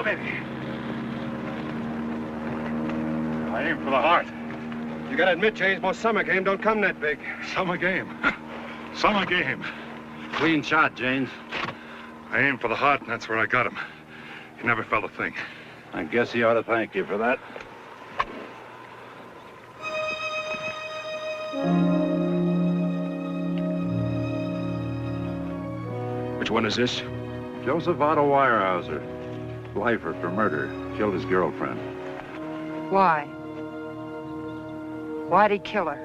baby. I aim for the heart. You gotta admit, Jaynes, most summer game don't come that big. Summer game. Summer game. Clean shot, Jaynes. I aimed for the heart, and that's where I got him. He never felt a thing. I guess he ought to thank you for that. Which one is this? Joseph Otto Weyerhaeuser. Lifer for murder. Killed his girlfriend. Why? Why'd he kill her?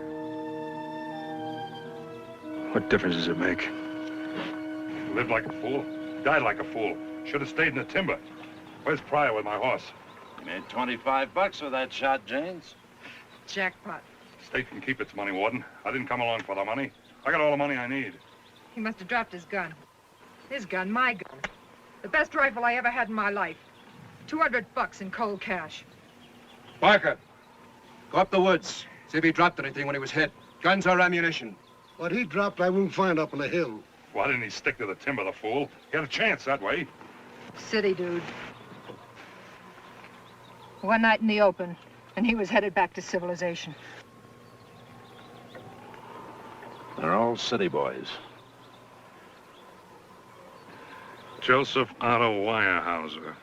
What difference does it make? Lived like a fool. Died like a fool. Should have stayed in the timber. Where's Pryor with my horse? You made $25 with that shot, Jaynes. Jackpot. State can keep its money, Warden. I didn't come along for the money. I got all the money I need. He must have dropped his gun. His gun, my gun. The best rifle I ever had in my life. $200 in cold cash. Barker, go up the woods. See if he dropped anything when he was hit. Guns or ammunition. What he dropped, I won't find up on the hill. Why didn't he stick to the timber, the fool? He had a chance that way. City dude. One night in the open, and he was headed back to civilization. They're all city boys. Joseph Otto Weyerhaeuser.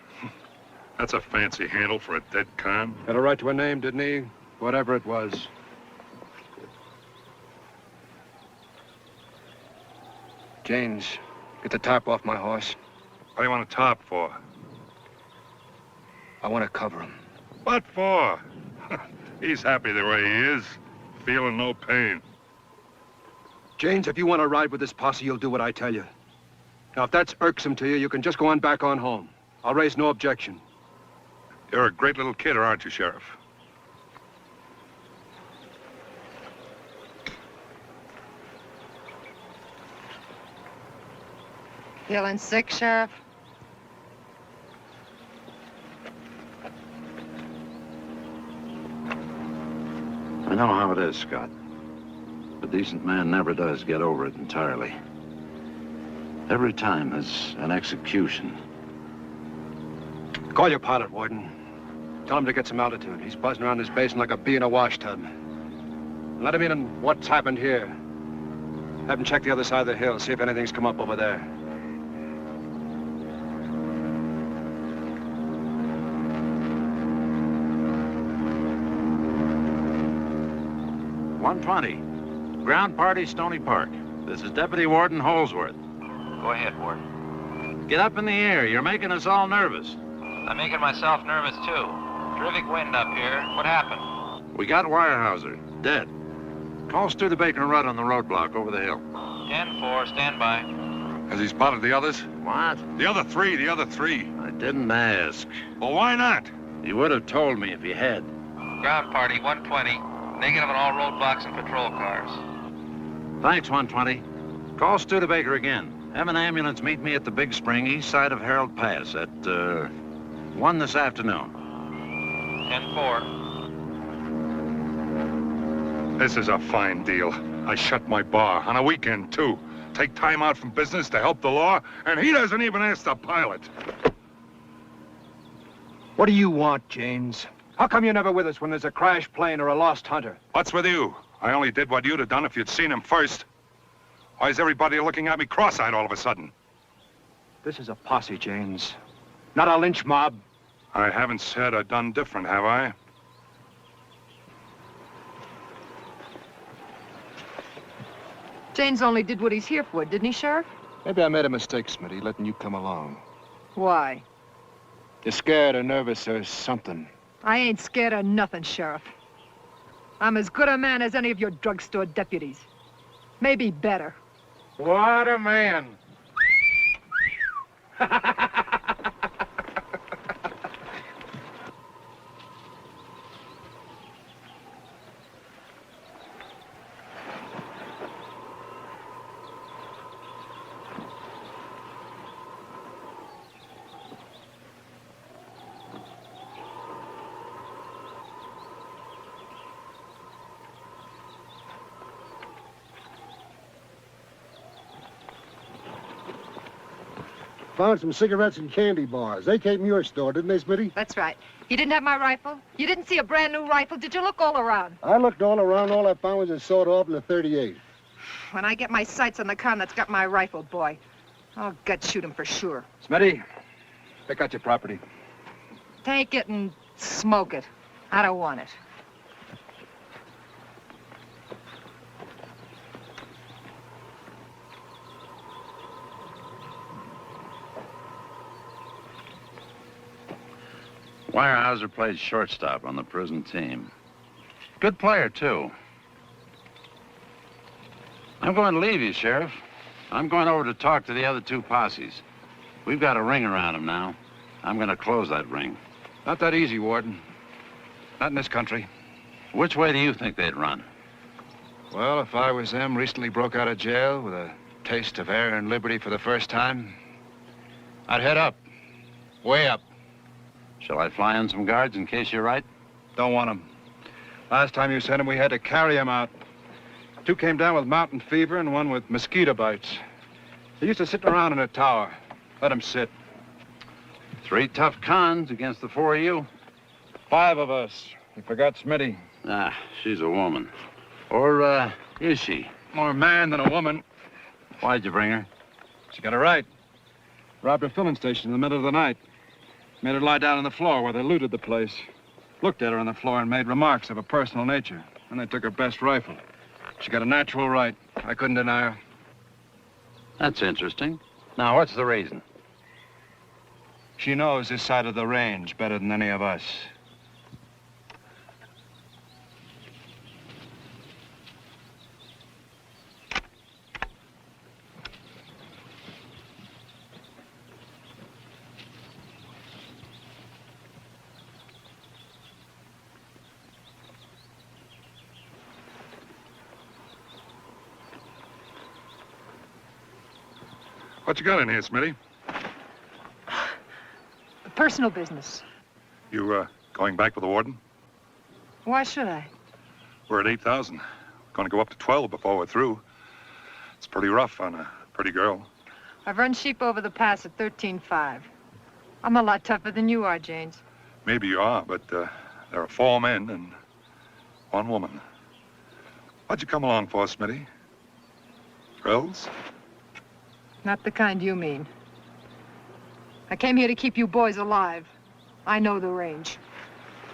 That's a fancy handle for a dead con. Had a right to a name, didn't he? Whatever it was. Jaynes, get the top off my horse. What do you want a top for? I want to cover him. What for? He's happy the way he is, feeling no pain. Jaynes, if you want to ride with this posse, you'll do what I tell you. Now, if that's irksome to you, you can just go on back on home. I'll raise no objection. You're a great little kidder, aren't you, Sheriff? Feeling sick, Sheriff? I know how it is, Scott. A decent man never does get over it entirely. Every time there's an execution. Call your pilot, Warden. Tell him to get some altitude. He's buzzing around this basin like a bee in a wash tub. Let him in on what's happened here. Have him check the other side of the hill, see if anything's come up over there. .120. Ground party, Stony Park. This is Deputy Warden Holsworth. Go ahead, Warden. Get up in the air. You're making us all nervous. I'm making myself nervous, too. Terrific wind up here. What happened? We got Weyerhaeuser. Dead. Call Stu the Baker and Rudd on the roadblock over the hill. 10-4, stand by. Has he spotted the others? What? The other three. I didn't ask. Well, why not? You would have told me if you had. Ground party, 120. Negative on all roadblocks and patrol cars. Thanks, 120. Call Stu the Baker again. Have an ambulance meet me at the Big Spring, east side of Harold Pass at, 1 this afternoon. 10-4. This is a fine deal. I shut my bar on a weekend, too. Take time out from business to help the law, and he doesn't even ask the pilot. What do you want, Jaynes? How come you're never with us when there's a crashed plane or a lost hunter? What's with you? I only did what you'd have done if you'd seen him first. Why is everybody looking at me cross-eyed all of a sudden? This is a posse, Jaynes. Not a lynch mob. I haven't said or done different, have I? Jaynes only did what he's here for, didn't he, Sheriff? Maybe I made a mistake, Smitty, letting you come along. Why? You're scared or nervous or something. I ain't scared of nothing, Sheriff. I'm as good a man as any of your drugstore deputies. Maybe better. What a man. Found some cigarettes and candy bars. They came from your store, didn't they, Smitty? That's right. You didn't have my rifle? You didn't see a brand new rifle? Did you look all around? I looked all around. All I found was a sawed-off and a .38. When I get my sights on the con that's got my rifle, boy, I'll gut shoot him for sure. Smitty, pick out your property. Take it and smoke it. I don't want it. Weyerhaeuser plays shortstop on the prison team. Good player, too. I'm going to leave you, Sheriff. I'm going over to talk to the other two posses. We've got a ring around them now. I'm going to close that ring. Not that easy, Warden. Not in this country. Which way do you think they'd run? Well, if I was them, recently broke out of jail with a taste of air and liberty for the first time, I'd head up. Way up. Shall I fly in some guards in case you're right? Don't want them. Last time you sent them, we had to carry them out. 2 came down with mountain fever and 1 with mosquito bites. They used to sit around in a tower. Let them sit. 3 tough cons against the 4 of you. 5 of us. You forgot Smitty. Ah, she's a woman. Or, is she? More man than a woman. Why'd you bring her? She got it right. Robbed a filling station in the middle of the night. Made her lie down on the floor where they looted the place. Looked at her on the floor and made remarks of a personal nature. And they took her best rifle. She got a natural right. I couldn't deny her. That's interesting. Now, what's the reason? She knows this side of the range better than any of us. What you got in here, Smitty? Personal business. You, going back with the warden? Why should I? We're at 8,000. Gonna go up to 12 before we're through. It's pretty rough on a pretty girl. I've run sheep over the pass at 13.5. I'm a lot tougher than you are, Jaynes. Maybe you are, but there are 4 men and 1 woman. What'd you come along for, Smitty? Thrills? Not the kind you mean. I came here to keep you boys alive. I know the range.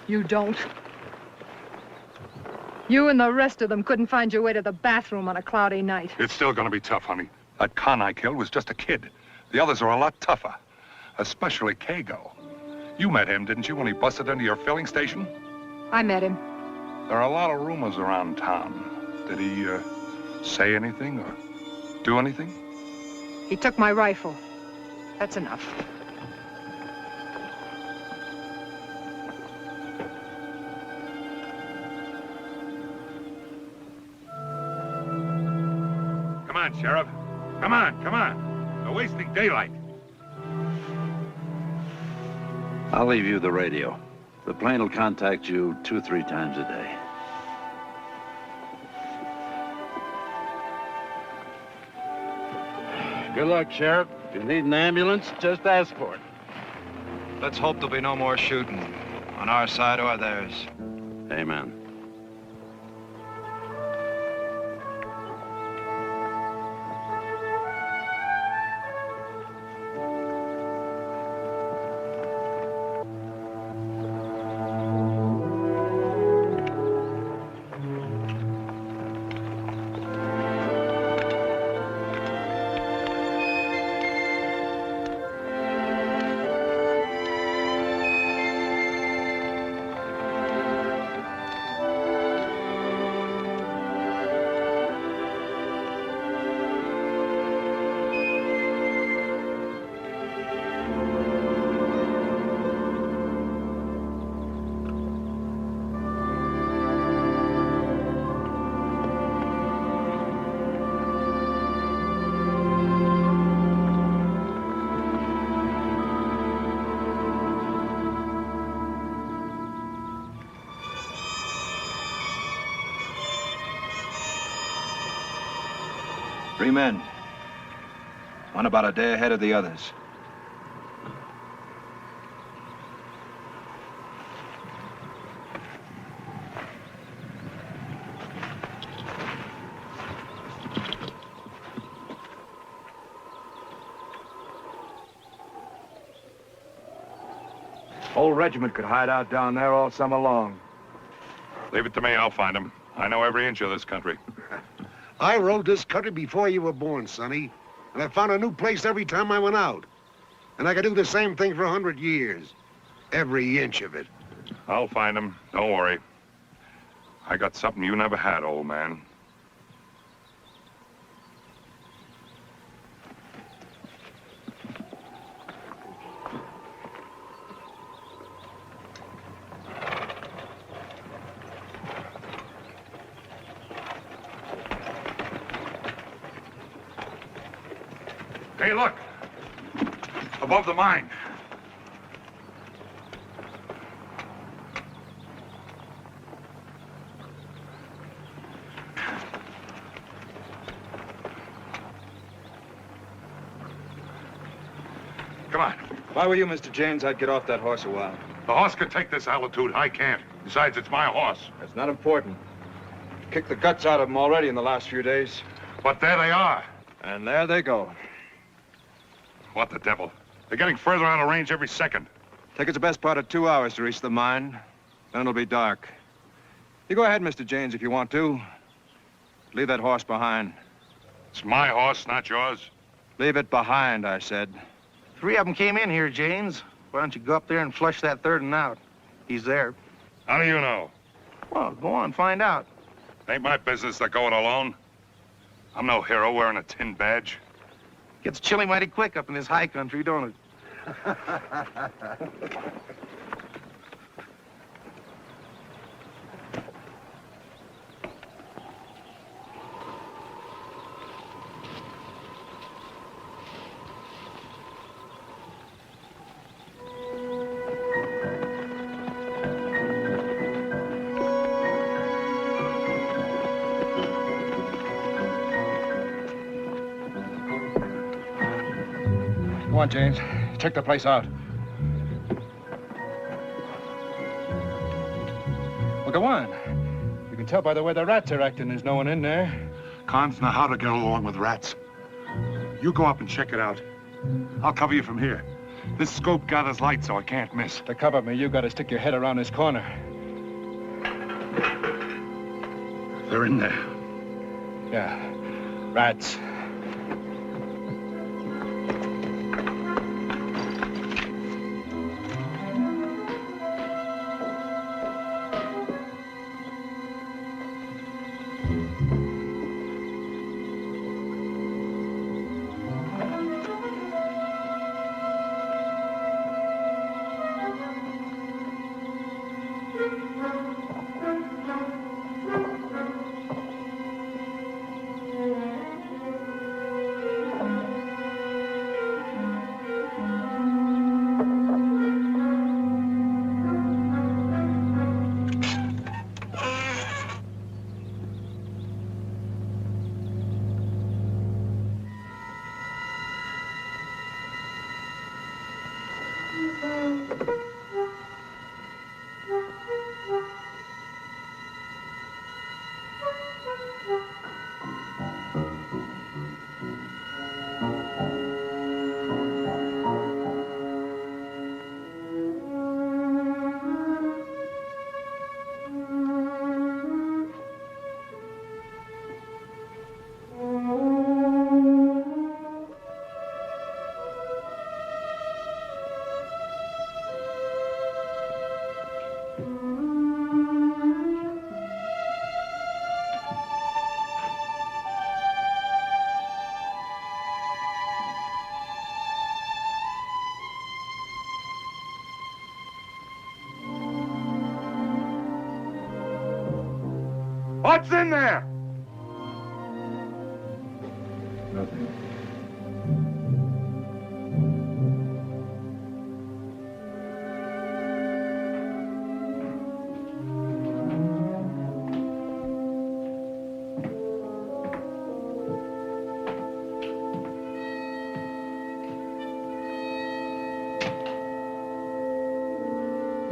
You don't. You and the rest of them couldn't find your way to the bathroom on a cloudy night. It's still gonna be tough, honey. That con I killed was just a kid. The others are a lot tougher. Especially Kaygo. You met him, didn't you, when he busted into your filling station? I met him. There are a lot of rumors around town. Did he, say anything or do anything? He took my rifle. That's enough. Come on, Sheriff. Come on, come on. They're wasting daylight. I'll leave you the radio. The plane will contact you 2-3 times a day. Good luck, Sheriff. If you need an ambulance, just ask for it. Let's hope there'll be no more shooting, on our side or theirs. Amen. Three men. One about a day ahead of the others. Whole regiment could hide out down there all summer long. Leave it to me, I'll find him. I know every inch of this country. I rode this country before you were born, Sonny. And I found a new place every time I went out. And I could do the same thing for 100 years. Every inch of it. I'll find him, don't worry. I got something you never had, old man. Hey, look. Above the mine. Come on. If I were you, Mr. Jaynes, I'd get off that horse a while. The horse can take this altitude. I can't. Besides, it's my horse. That's not important. Kicked the guts out of them already in the last few days. But there they are. And there they go. What the devil? They're getting further out of range every second. Take us the best part of 2 hours to reach the mine. Then it'll be dark. You go ahead, Mr. Jaynes, if you want to. Leave that horse behind. It's my horse, not yours. Leave it behind, I said. 3 of them came in here, Jaynes. Why don't you go up there and flush that third one out? He's there. How do you know? Well, go on, find out. Ain't my business they're going alone. I'm no hero wearing a tin badge. Gets chilly mighty quick up in this high country, don't it? Go on, Jaynes. Check the place out. Well, go on. You can tell by the way the rats are acting there's no one in there. Cons know how to get along with rats. You go up and check it out. I'll cover you from here. This scope gathers light, so I can't miss. To cover me, you gotta stick your head around this corner. They're in there. Yeah, rats. What's in there? Nothing.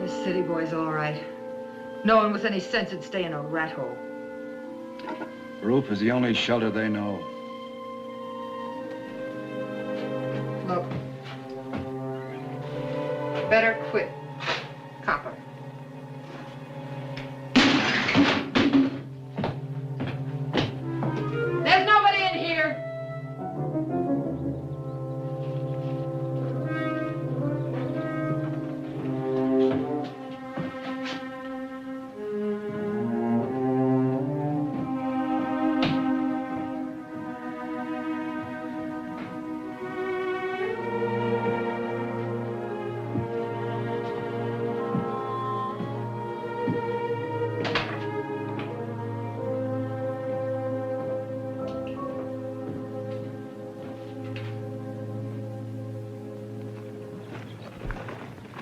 This city boy's all right. No one with any sense would stay in a rat hole. Roof is the only shelter they know. Look. Better quit. Copper. There's nobody in here.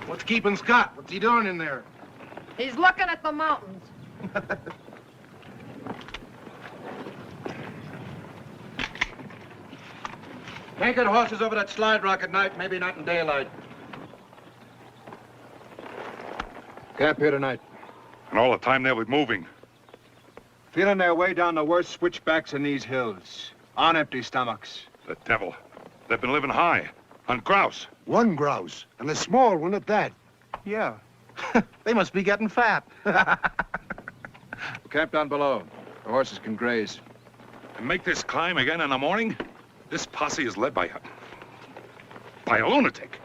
What's keeping Scott? What's he doing in there? He's looking at the mountains. Can't get horses over that slide rock at night, maybe not in daylight. Camp here tonight. And all the time they were moving. Feeling their way down the worst switchbacks in these hills. On empty stomachs. The devil. They've been living high. On grouse. One grouse, and a small one at that. Yeah. They must be getting fat. Camp down below. The horses can graze. And make this climb again in the morning? This posse is led by a lunatic.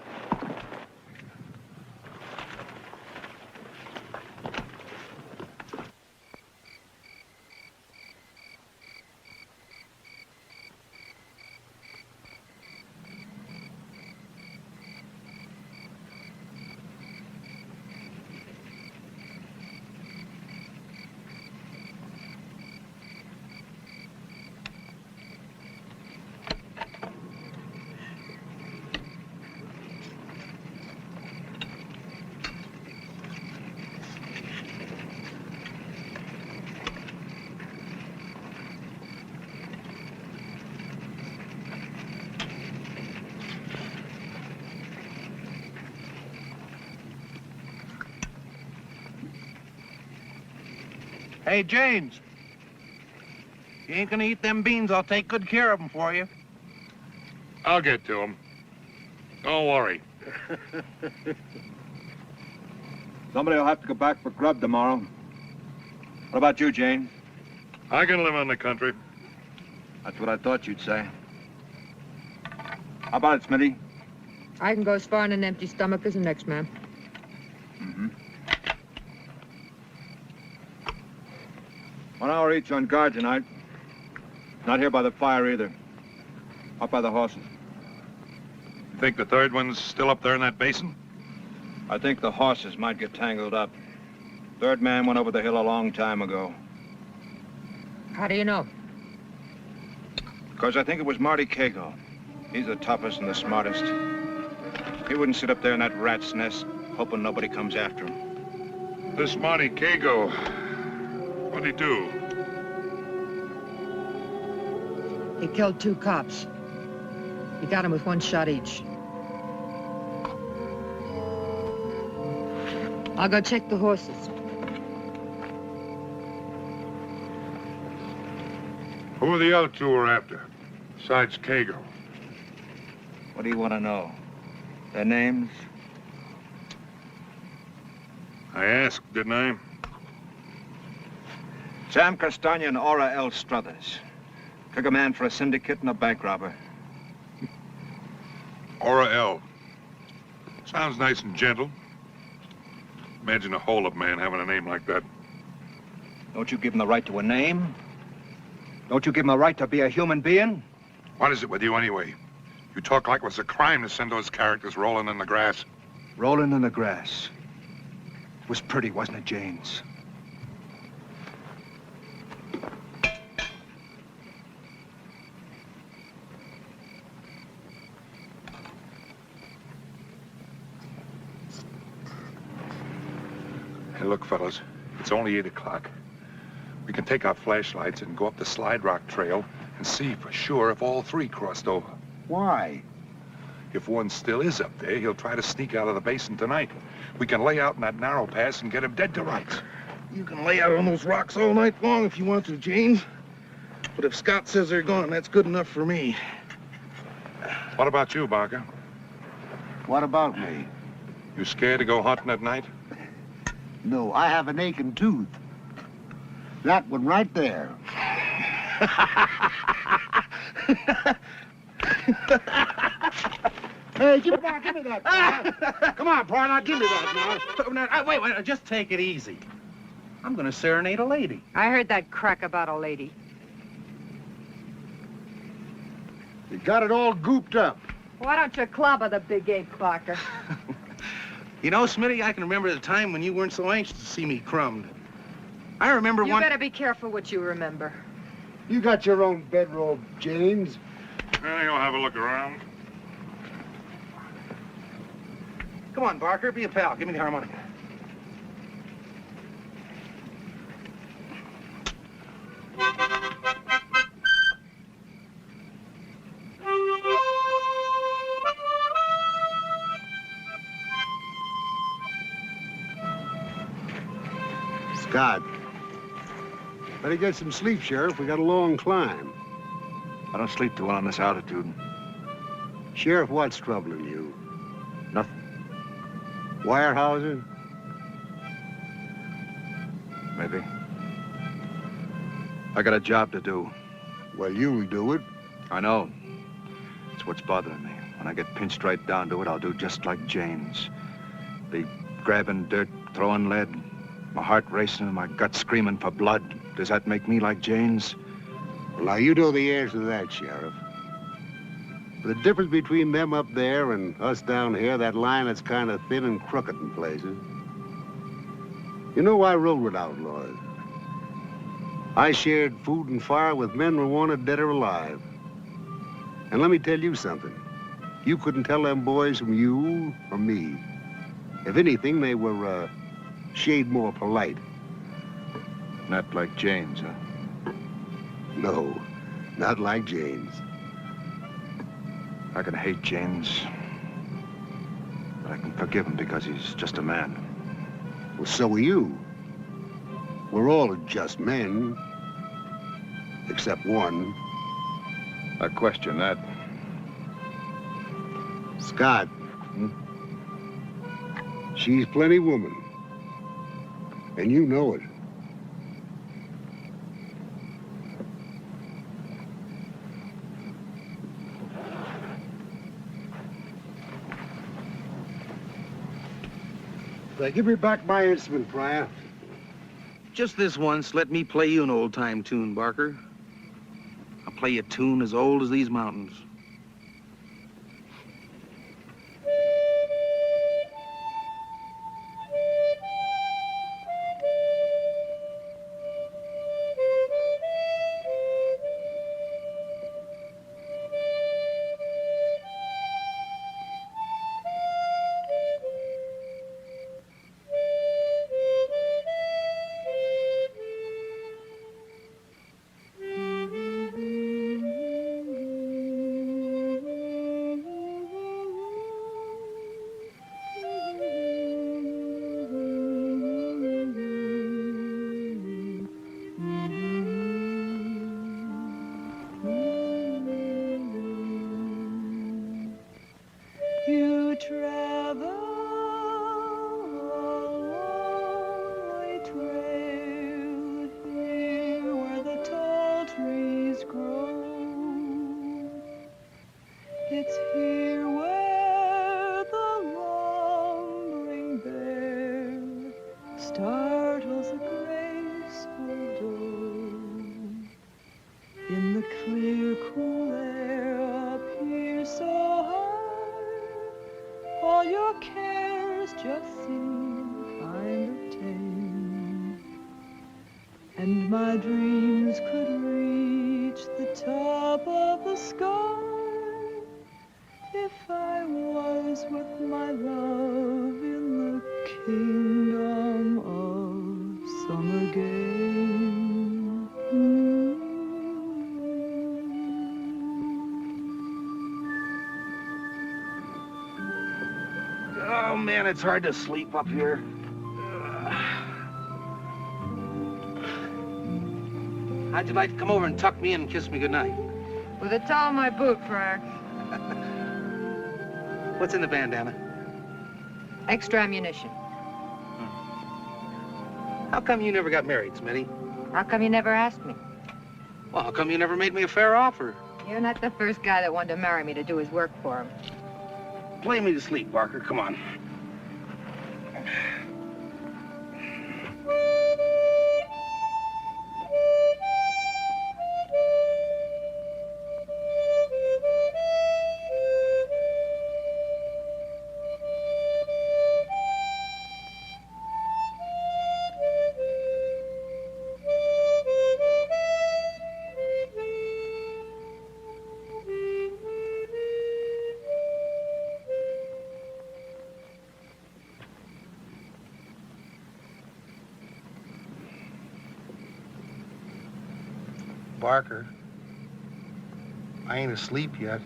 Hey, Jaynes. You ain't gonna eat them beans, I'll take good care of them for you. I'll get to him. Don't worry. Somebody will have to go back for grub tomorrow. What about you, Jane? I can live in the country. That's what I thought you'd say. How about it, Smitty? I can go as far on an empty stomach as the next man. Mm-hmm. 1 hour each on guard tonight. Not here by the fire either. Up by the horses. You think the third one's still up there in that basin? I think the horses might get tangled up. Third man went over the hill a long time ago. How do you know? Because I think it was Marty Kaygo. He's the toughest and the smartest. He wouldn't sit up there in that rat's nest, hoping nobody comes after him. This Marty Kaygo, what'd he do? He killed 2 cops. He got him with 1 shot each. I'll go check the horses. Who are the other 2 we're after, besides Kaygo? What do you want to know? Their names? I asked, didn't I? Sam Castagna and Aura L. Struthers. Took a man for a syndicate and a bank robber. Aura L. Sounds nice and gentle. Imagine a hold-up man having a name like that. Don't you give him the right to a name? Don't you give him the right to be a human being? What is it with you anyway? You talk like it was a crime to send those characters rolling in the grass. Rolling in the grass. It was pretty, wasn't it, Jaynes? Hey, look, fellas, it's only 8 o'clock. We can take our flashlights and go up the Slide Rock Trail and see for sure if all 3 crossed over. Why? If one still is up there, he'll try to sneak out of the basin tonight. We can lay out in that narrow pass and get him dead to rights. You can lay out on those rocks all night long if you want to, Jaynes. But if Scott says they're gone, that's good enough for me. What about you, Barker? What about me? You scared to go hunting at night? No, I have an aching tooth. That one right there. Hey, give me that. Brian. Come on, Brian, now give me that now. Wait, just take it easy. I'm gonna serenade a lady. I heard that crack about a lady. You got it all gooped up. Why don't you clobber the big ape, Barker? You know, Smitty, I can remember the time when you weren't so anxious to see me crumbed. I remember You one... better be careful what you remember. You got your own bedroll, Jaynes. I think I'll have a look around. Come on, Barker, be a pal. Give me the harmonica. Scott. Better get some sleep, Sheriff. We got a long climb. I don't sleep too well on this altitude. Sheriff, what's troubling you? Nothing. Weyerhaeuser? Maybe. I got a job to do. Well, you'll do it. I know. It's what's bothering me. When I get pinched right down to it, I'll do just like Jaynes. Be grabbing dirt, throwing lead, my heart racing and my gut screaming for blood. Does that make me like Jaynes? Well, now, you know the answer to that, Sheriff. The difference between them up there and us down here, that line is kind of thin and crooked in places. You know, I rode with outlaws. I shared food and fire with men who wanted dead or alive. And let me tell you something. You couldn't tell them boys from you or me. If anything, they were a shade more polite. Not like Jaynes, huh? No, not like Jaynes. I can hate Jaynes, but I can forgive him because he's just a man. Well, so are you. We're all just men, except one. I question that. Scott. She's plenty woman. And you know it. Now, give me back my instrument, Pryor. Just this once, let me play you an old-time tune, Barker. I'll play you a tune as old as these mountains. Oh, man, it's hard to sleep up here. How'd you like to come over and tuck me in and kiss me goodnight? With a towel in my boot, Frank. What's in the bandana? Extra ammunition. How come you never got married, Smitty? How come you never asked me? Well, how come you never made me a fair offer? You're not the first guy that wanted to marry me to do his work for him. Play me to sleep, Barker. Come on. Barker, I ain't asleep yet.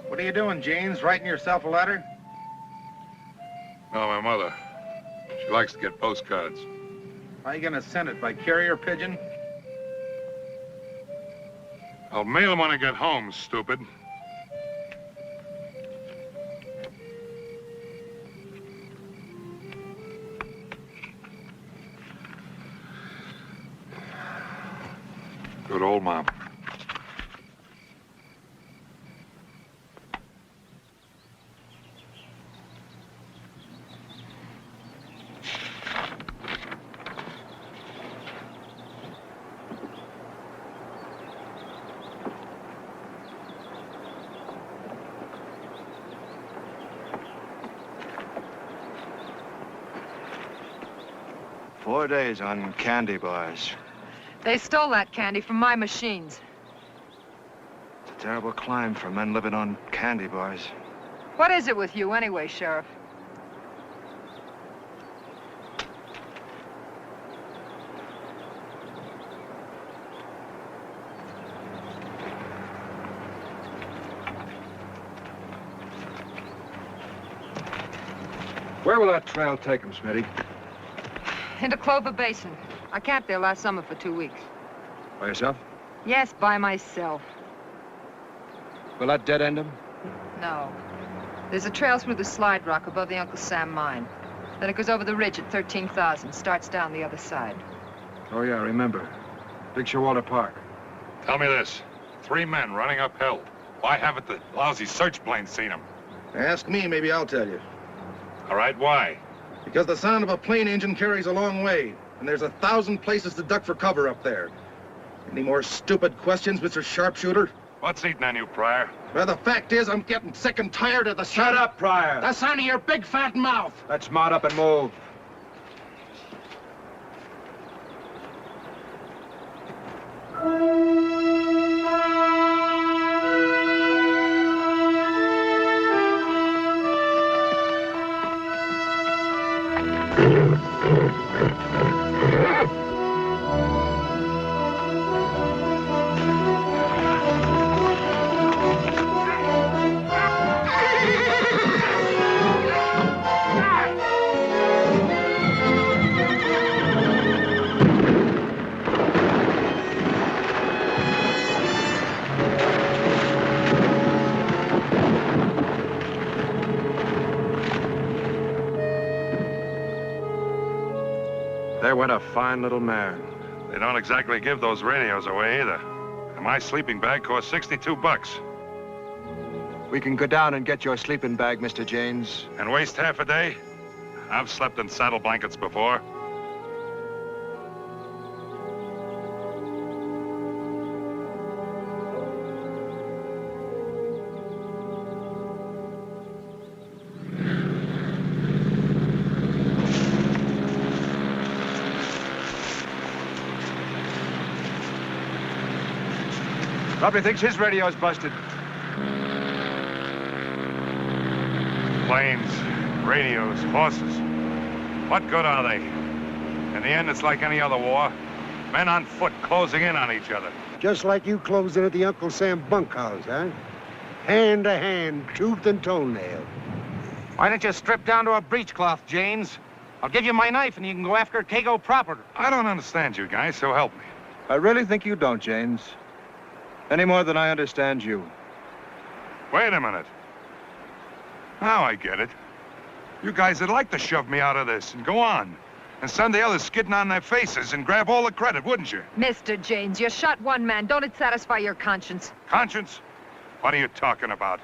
What are you doing, Jaynes? Writing yourself a letter? No, my mother. She likes to get postcards. How are you gonna send it? By carrier pigeon? I'll mail them when I get home, stupid. Good old Mom. Four days on candy bars. They stole that candy from my machines. It's a terrible climb for men living on candy bars. What is it with you anyway, Sheriff? Where will that trail take him, Smitty? Into Clover Basin. I camped there last summer for 2 weeks. By yourself? Yes, by myself. Will that dead end him? No. There's a trail through the slide rock above the Uncle Sam mine. Then it goes over the ridge at 13,000, starts down the other side. Oh, yeah, I remember. Big Showalter Park. Tell me this. 3 men running uphill. Why haven't the lousy search plane seen them? Ask me, maybe I'll tell you. All right, why? Because the sound of a plane engine carries a long way, and there's 1,000 places to duck for cover up there. Any more stupid questions, Mr. Sharpshooter? What's eating on you, Pryor? Well, the fact is, I'm getting sick and tired of the Shut up, Pryor! the sound of your big fat mouth. Let's mount up and move. There went a fine little mare. They don't exactly give those radios away either. And my sleeping bag cost 62 bucks. We can go down and get your sleeping bag, Mr. Jaynes. And waste half a day? I've slept in saddle blankets before. Probably thinks his radio's busted. Planes, radios, horses. What good are they? In the end, it's like any other war. Men on foot closing in on each other. Just like you closed in at the Uncle Sam bunkhouse, huh? Hand to hand, tooth and toenail. Why don't you strip down to a breechcloth, Jaynes? I'll give you my knife and you can go after Kaygo proper. I don't understand you guys, so help me. I really think you don't, Jaynes. Any more than I understand you. Wait a minute. Now I get it. You guys would like to shove me out of this and go on. And send the others skidding on their faces and grab all the credit, wouldn't you? Mr. Jaynes, you shot one man. Don't it satisfy your conscience? Conscience? What are you talking about?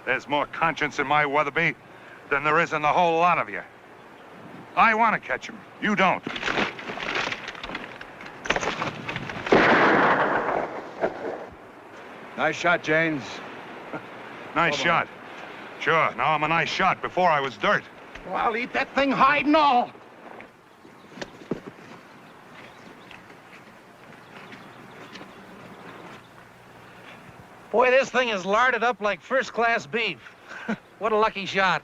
There's more conscience in my Weatherby than there is in the whole lot of you. I want to catch him. You don't. Nice shot, Jaynes. Nice shot. Sure, now I'm a nice shot. Before I was dirt. Well, I'll eat that thing hide and all. Boy, this thing is larded up like first-class beef. What a lucky shot.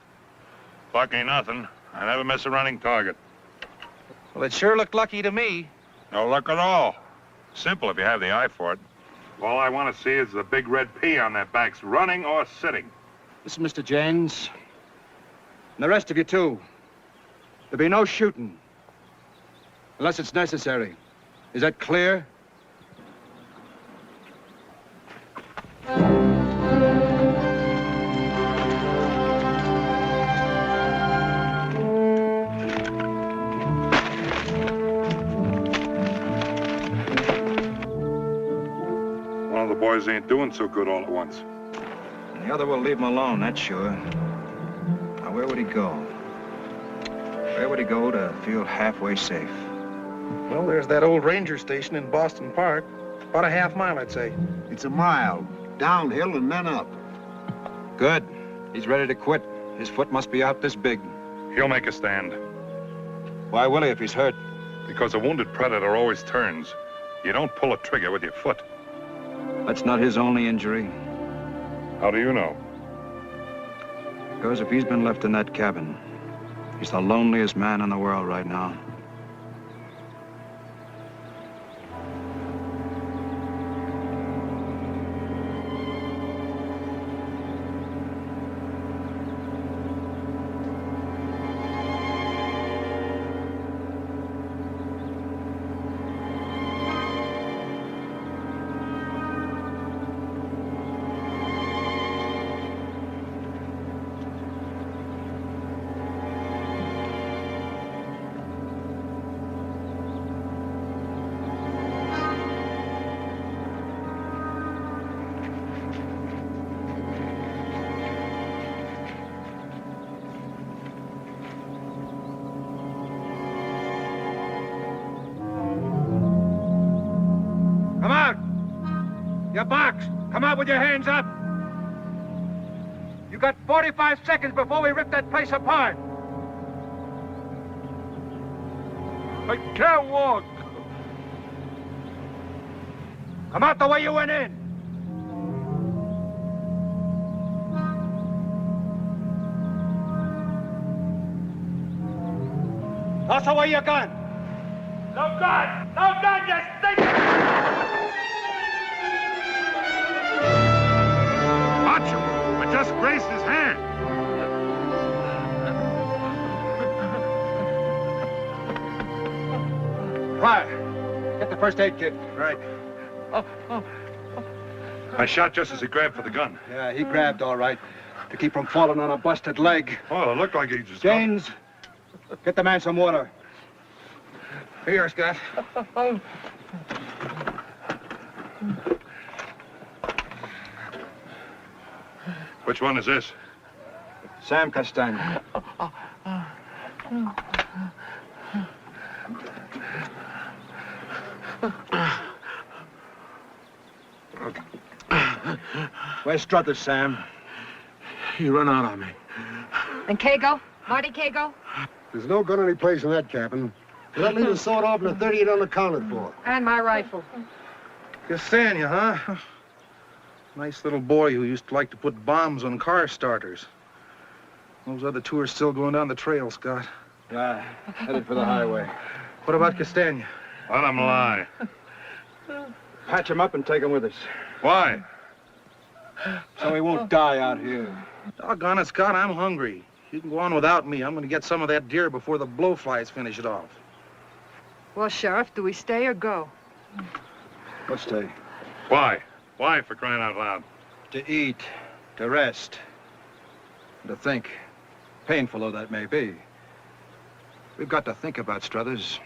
Lucky nothing. I never miss a running target. Well, it sure looked lucky to me. No luck at all. Simple if you have the eye for it. All I want to see is the big red P on their backs, running or sitting. Listen, Mr. Jaynes. And the rest of you, too. There'll be no shooting. Unless it's necessary. Is that clear? One of the boys ain't doing so good all at once. The other will leave him alone, that's sure. Now, where would he go? Where would he go to feel halfway safe? Well, there's that old ranger station in Boston Park. About a half mile, I'd say. It's a mile, downhill and then up. Good. He's ready to quit. His foot must be out this big. He'll make a stand. Why will he if he's hurt? Because a wounded predator always turns. You don't pull a trigger with your foot. That's not his only injury. How do you know? Because if he's been left in that cabin, he's the loneliest man in the world right now. Come out! Your box! Come out with your hands up! You got 45 seconds before we rip that place apart! I can't walk! Come out the way you went in! Toss away your gun! No gun! No gun, you stink! Watch him! I just grazed his hand. Fire! Get the first aid kit. Right. I shot just as he grabbed for the gun. Yeah, he grabbed all right. To keep from falling on a busted leg. Oh, it looked like he just... Jaynes, get the man some water. Here you are, Scott. Which one is this? Sam Castagne. Where's Struthers, Sam? He run out on me. And Kaygo? Marty Kaygo? There's no gun any place in that cabin. That leaves a sword off and a 38 unaccounted for. And my rifle. Castagna, huh? Nice little boy who used to like to put bombs on car starters. Those other two are still going down the trail, Scott. Yeah, headed for the highway. What about Castagna? Let him lie. Patch him up and take him with us. Why? So he won't die out here. Doggone it, Scott, I'm hungry. You can go on without me. I'm going to get some of that deer before the blowflies finish it off. Well, Sheriff, do we stay or go? Let's stay. Why? Why, for crying out loud? To eat, to rest, to think. Painful though that may be. We've got to think about Struthers.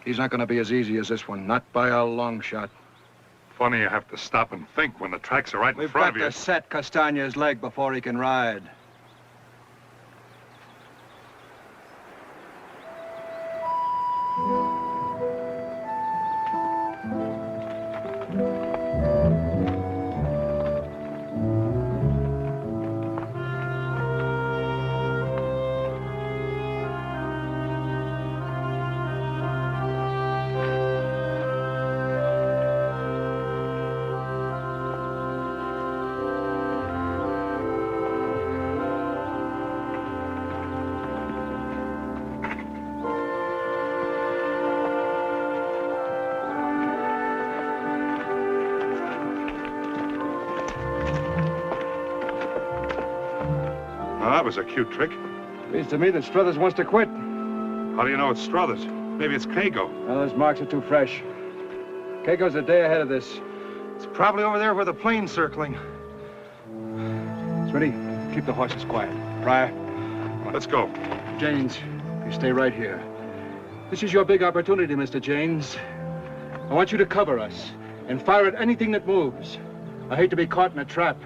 He's not going to be as easy as this one, not by a long shot. Funny you have to stop and think when the tracks are right in We've front got of you. to set Castagna's leg before he can ride. Now, that was a cute trick. Means to me that Struthers wants to quit. How do you know it's Struthers? Maybe it's Kaygo. Well, those marks are too fresh. Kaygo's a day ahead of this. It's probably over there where the plane's circling. Smitty, keep the horses quiet. Pryor, Let's go. Jaynes, you stay right here. This is your big opportunity, Mr. Jaynes. I want you to cover us and fire at anything that moves. I hate to be caught in a trap.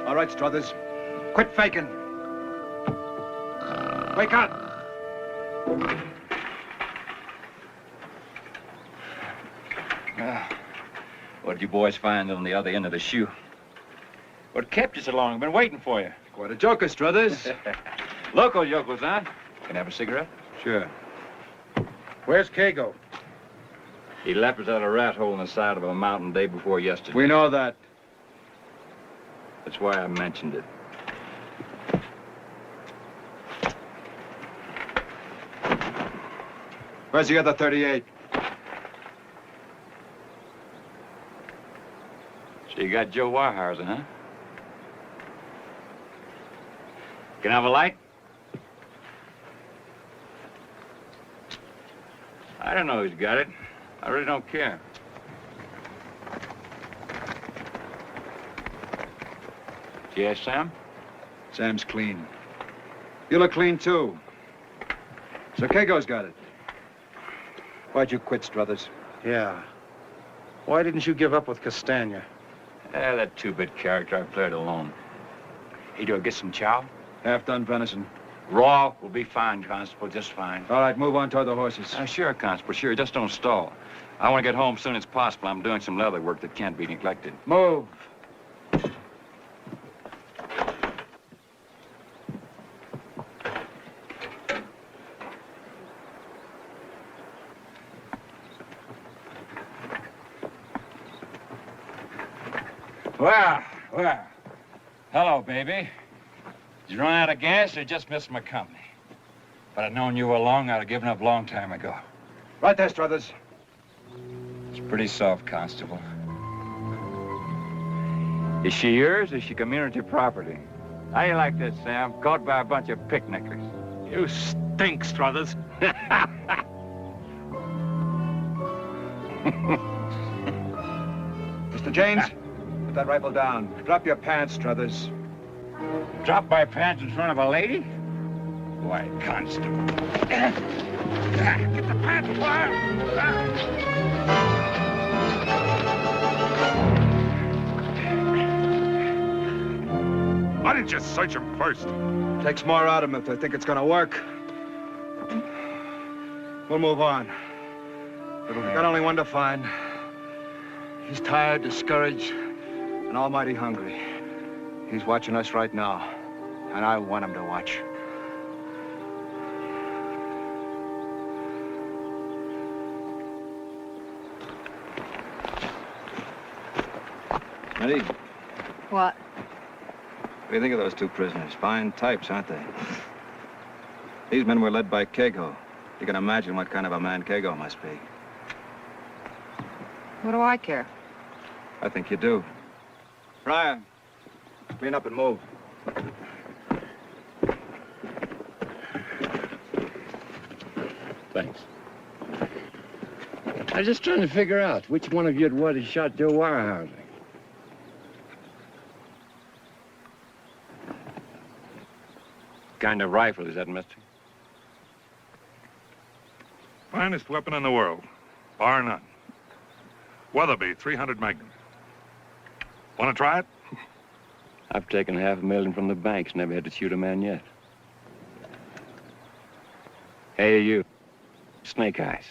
All right, Struthers. Quit faking. Wake up. What did you boys find on the other end of the shoe? What kept you so long? I've been waiting for you. Quite a joker, Struthers. Local yokels, huh? Can I have a cigarette? Sure. Where's Kaygo? He left us at a rat hole in the side of a mountain day before yesterday. We know that. That's why I mentioned it. Where's the other 38? So you got Joe Weyerhaeuser, huh? Can I have a light? I don't know who's got it. I really don't care. Yes, Sam? Sam's clean. You look clean, too. So Kaygo's got it. Why'd you quit, Struthers? Yeah. Why didn't you give up with Castagna? That two-bit character I played alone. Hey, do I get some chow? Half-done venison. Raw will be fine, Constable, just fine. All right, move on toward the horses. Sure, Constable, sure. Just don't stall. I want to get home as soon as possible. I'm doing some leather work that can't be neglected. Move. Well. Hello, baby. Did you run out of gas or just miss my company? If I'd have known you were along, I'd have given up a long time ago. Right there, Struthers. It's pretty soft, Constable. Is she yours or is she community property? How do you like this, Sam? Caught by a bunch of picnickers. You stink, Struthers. Mr. Jaynes, put that rifle down. Drop your pants, Struthers. Drop my pants in front of a lady? Why, Constable. Get the pants Why didn't you search him first? Takes more out of them if they think it's gonna work. We'll move on. But we've got only one to find. He's tired, discouraged, and almighty hungry. He's watching us right now, and I want him to watch. Smitty, What? what do you think of those two prisoners? Fine types, aren't they? These men were led by Kaygo. You can imagine what kind of a man Kaygo must be. What do I care? I think you do. Fryer, clean up and move. Thanks. I was just trying to figure out which one of you would have shot Joe Weyerhaeuser. What kind of rifle is that, mister? Finest weapon in the world, bar none. Weatherby, 300 Magnum. Want to try it? I've taken $500,000 from the banks, never had to shoot a man yet. Hey, you. Snake Eyes.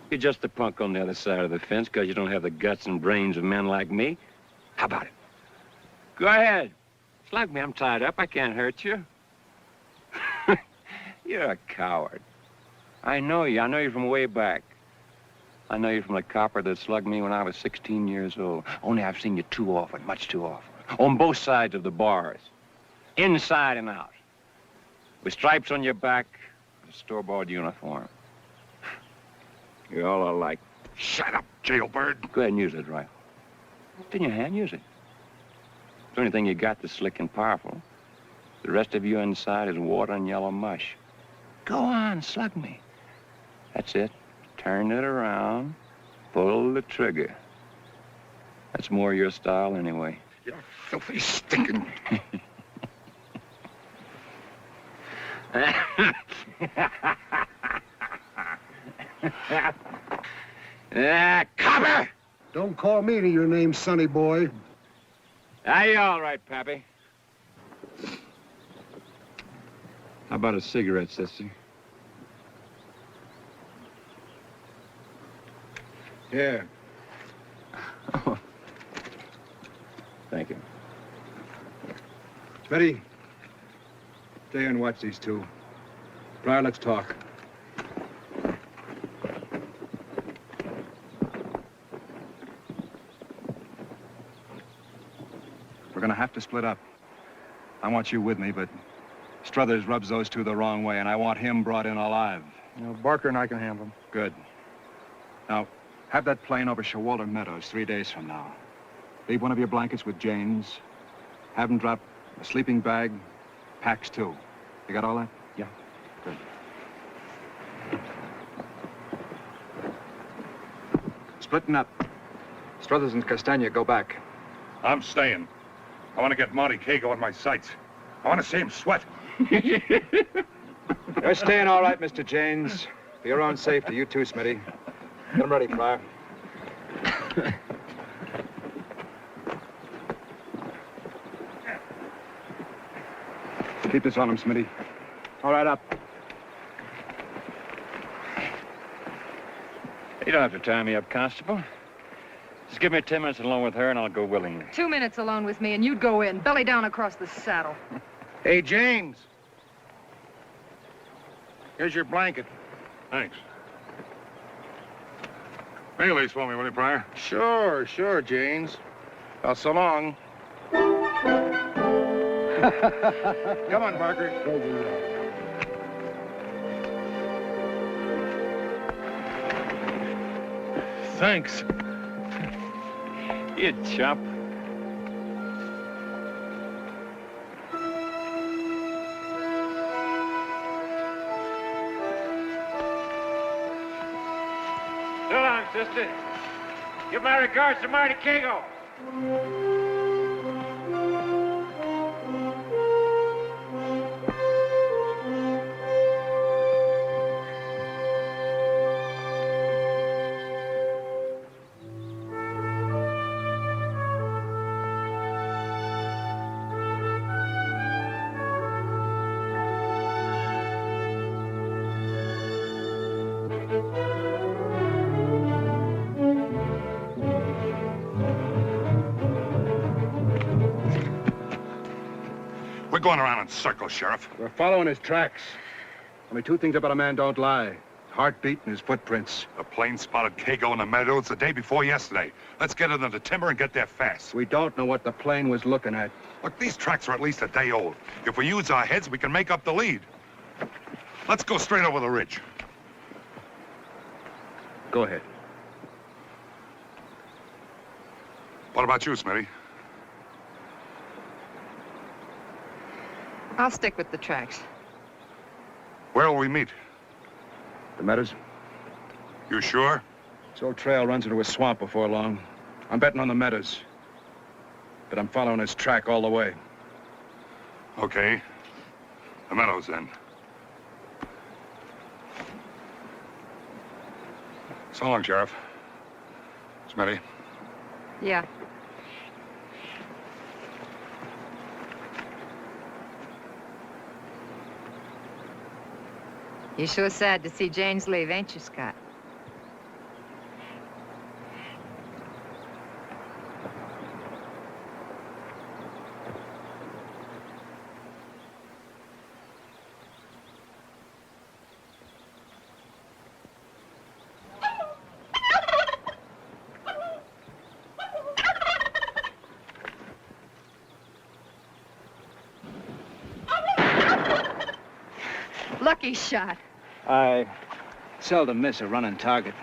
You're just a punk on the other side of the fence because you don't have the guts and brains of men like me. How about it? Go ahead. Slug me. I'm tied up. I can't hurt you. You're a coward. I know you. I know you from way back. I know you from the copper that slugged me when I was 16 years old. Only I've seen you too often, much too often. On both sides of the bars. Inside and out. With stripes on your back, a store-bought uniform. You're all alike. Shut up, jailbird. Go ahead and use that rifle. It's in your hand, use it. It's the only thing you got that's slick and powerful. The rest of you inside is water and yellow mush. Go on, slug me. That's it. Turn it around. Pull the trigger. That's more your style anyway. You filthy, stinking... Copper! Don't call me to your name, sonny boy. Are you all right, Pappy? How about a cigarette, sister? Here. Oh. Thank you. Smitty, stay here and watch these two. Briar, let's talk. We're gonna have to split up. I want you with me, but Struthers rubs those two the wrong way, and I want him brought in alive. You know, Barker and I can handle him. Good. Now, have that plane over Shawalter Meadows 3 days from now. Leave one of your blankets with Jaynes. Have him drop a sleeping bag, packs too. You got all that? Yeah. Good. Splitting up. Struthers and Castagna go back. I'm staying. I want to get Monty Kaygo on my sights. I want to see him sweat. You're staying all right, Mr. Jaynes. For your own safety, you too, Smitty. Get them ready, Fryer. Keep this on him, Smitty. All right, up. You don't have to tie me up, Constable. Just give me 10 minutes alone with her, and I'll go willingly. 2 minutes alone with me, and you'd go in, belly down across the saddle. Hey, Jaynes. Here's your blanket. Thanks. Make a lace for me, will you, Pryor? Sure, Jaynes. Well, so long. Come on, Parker. Thanks. You chump. So long, sister. Give my regards to Marty Kaygo. We're going around in circles, Sheriff. We're following his tracks. Only two things about a man don't lie. Heartbeat and his footprints. The plane spotted Kaygo in the meadows the day before yesterday. Let's get into the timber and get there fast. We don't know what the plane was looking at. Look, these tracks are at least a day old. If we use our heads, we can make up the lead. Let's go straight over the ridge. Go ahead. What about you, Smitty? I'll stick with the tracks. Where will we meet? The meadows? You sure? This old trail runs into a swamp before long. I'm betting on the meadows. But I'm following his track all the way. Okay. The meadows, then. So long, Sheriff. Smitty. Yeah. You're sure sad to see Jaynes leave, ain't you, Scott? Lucky shot. I seldom miss a running target.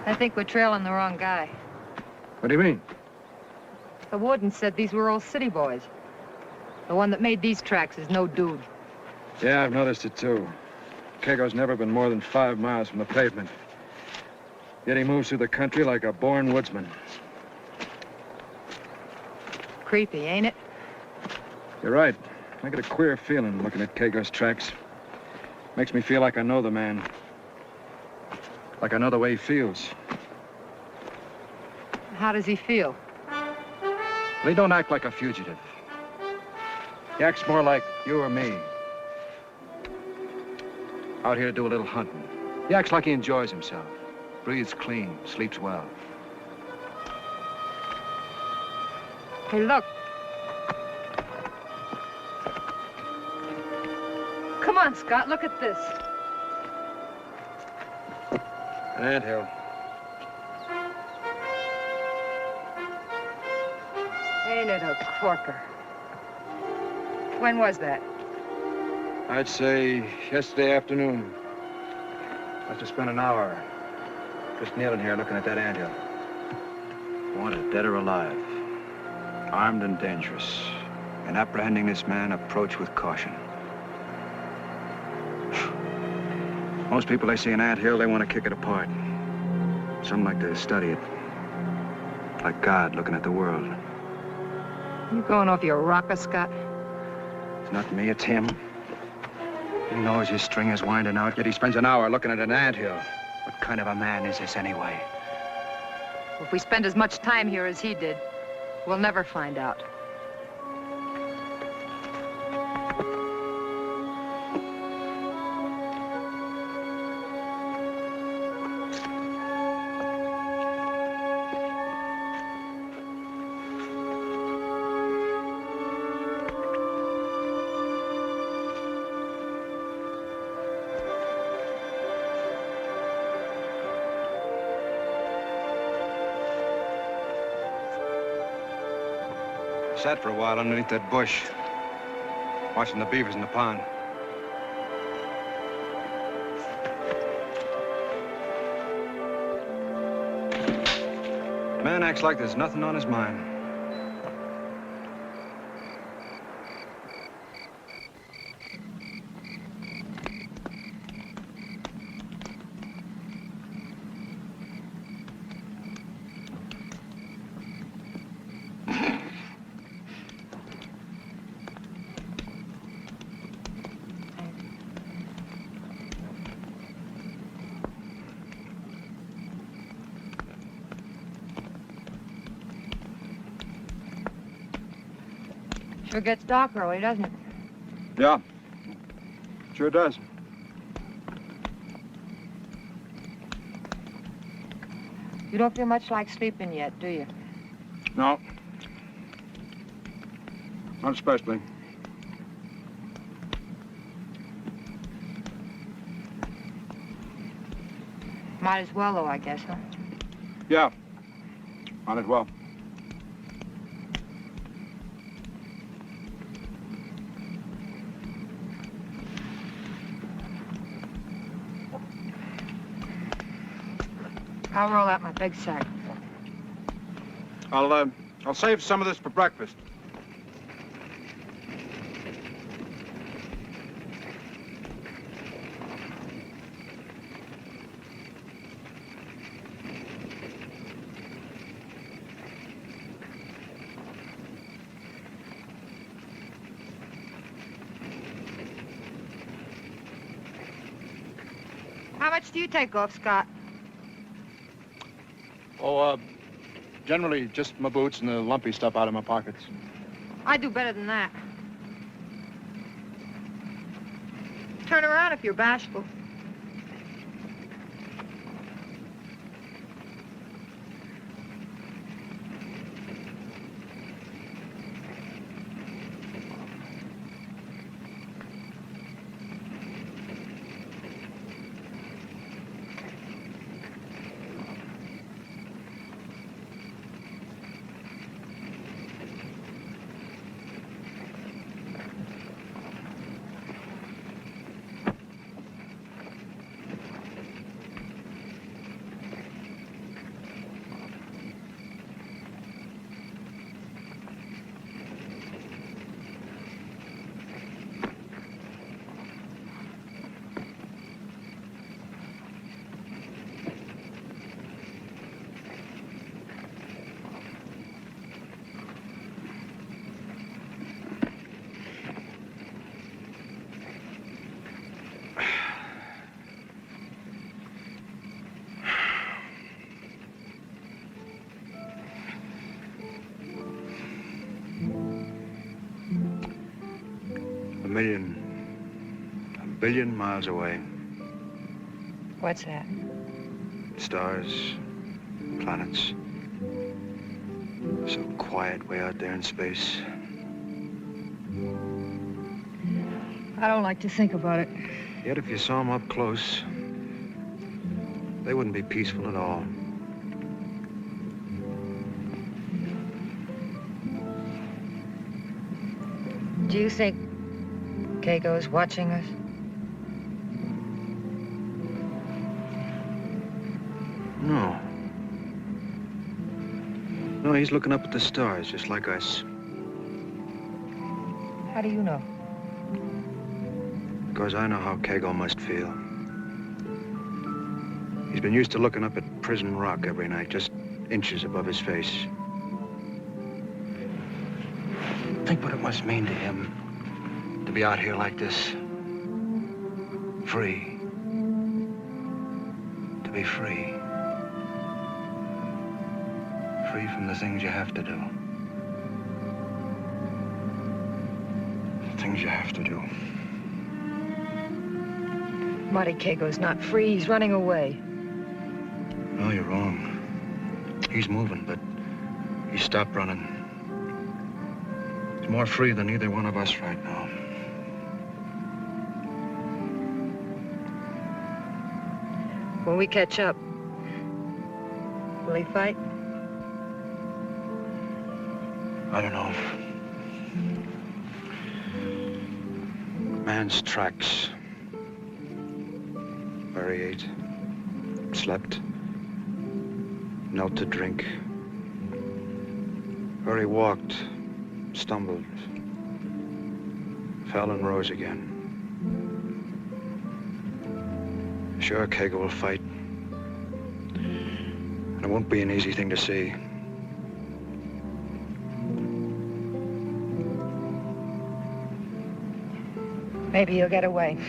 I think we're trailing the wrong guy. What do you mean? The warden said these were all city boys. The one that made these tracks is no dude. Yeah, I've noticed it too. Kaygo's never been more than 5 miles from the pavement. Yet he moves through the country like a born woodsman. Creepy, ain't it? You're right. I get a queer feeling looking at Kaygo's tracks. Makes me feel like I know the man. Like I know the way he feels. How does he feel? Well, he don't act like a fugitive. He acts more like you or me. Out here to do a little hunting. He acts like he enjoys himself. Breathes clean, sleeps well. Hey, look. Come on, Scott, look at this. An anthill. Ain't it a corker? When was that? I'd say yesterday afternoon. Must have spent an hour just kneeling here looking at that anthill. Wanted, dead or alive. Armed and dangerous. And apprehending this man, approach with caution. Most people, they see an anthill, they want to kick it apart. Some like to study it. Like God looking at the world. You going off your rocker, Scott? It's not me, it's him. He knows his string is winding out, yet he spends an hour looking at an anthill. What kind of a man is this anyway? If we spend as much time here as he did, we'll never find out. Sat for a while underneath that bush, watching the beavers in the pond. Man acts like there's nothing on his mind. Sure gets dark early, doesn't it? Yeah, sure does. You don't feel much like sleeping yet, do you? No. Not especially. Might as well, though, I guess, huh? Yeah, might as well. I'll roll out my big sack. I'll save some of this for breakfast. How much do you take off, Scott? Oh, generally just my boots and the lumpy stuff out of my pockets. I do better than that. Turn around if you're bashful. A billion miles away. What's that? Stars, planets. So quiet way out there in space. I don't like to think about it. Yet if you saw them up close, they wouldn't be peaceful at all. Do you think Kaygo's watching us? No. No, he's looking up at the stars, just like us. How do you know? Because I know how Kaygo must feel. He's been used to looking up at Prison Rock every night, just inches above his face. Think what it must mean to him to be out here like this. Free. To be free. Free from the things you have to do. The things you have to do. Marty Kaygo's not free. He's running away. No, you're wrong. He's moving, but he stopped running. He's more free than either one of us right now. When we catch up, will he fight? I don't know. Man's tracks. Where he ate, slept, knelt to drink. Where he walked, stumbled, fell and rose again. Sure, Kaygo will fight. And it won't be an easy thing to see. Maybe he'll get away.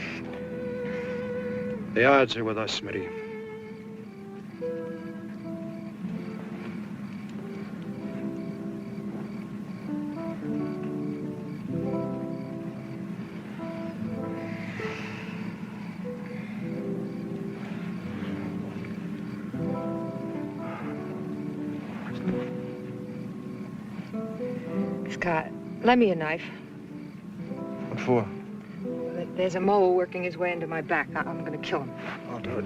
The odds are with us, Smitty. Scott, lend me a knife. What for? There's a mole working his way into my back. I'm gonna kill him. I'll do it.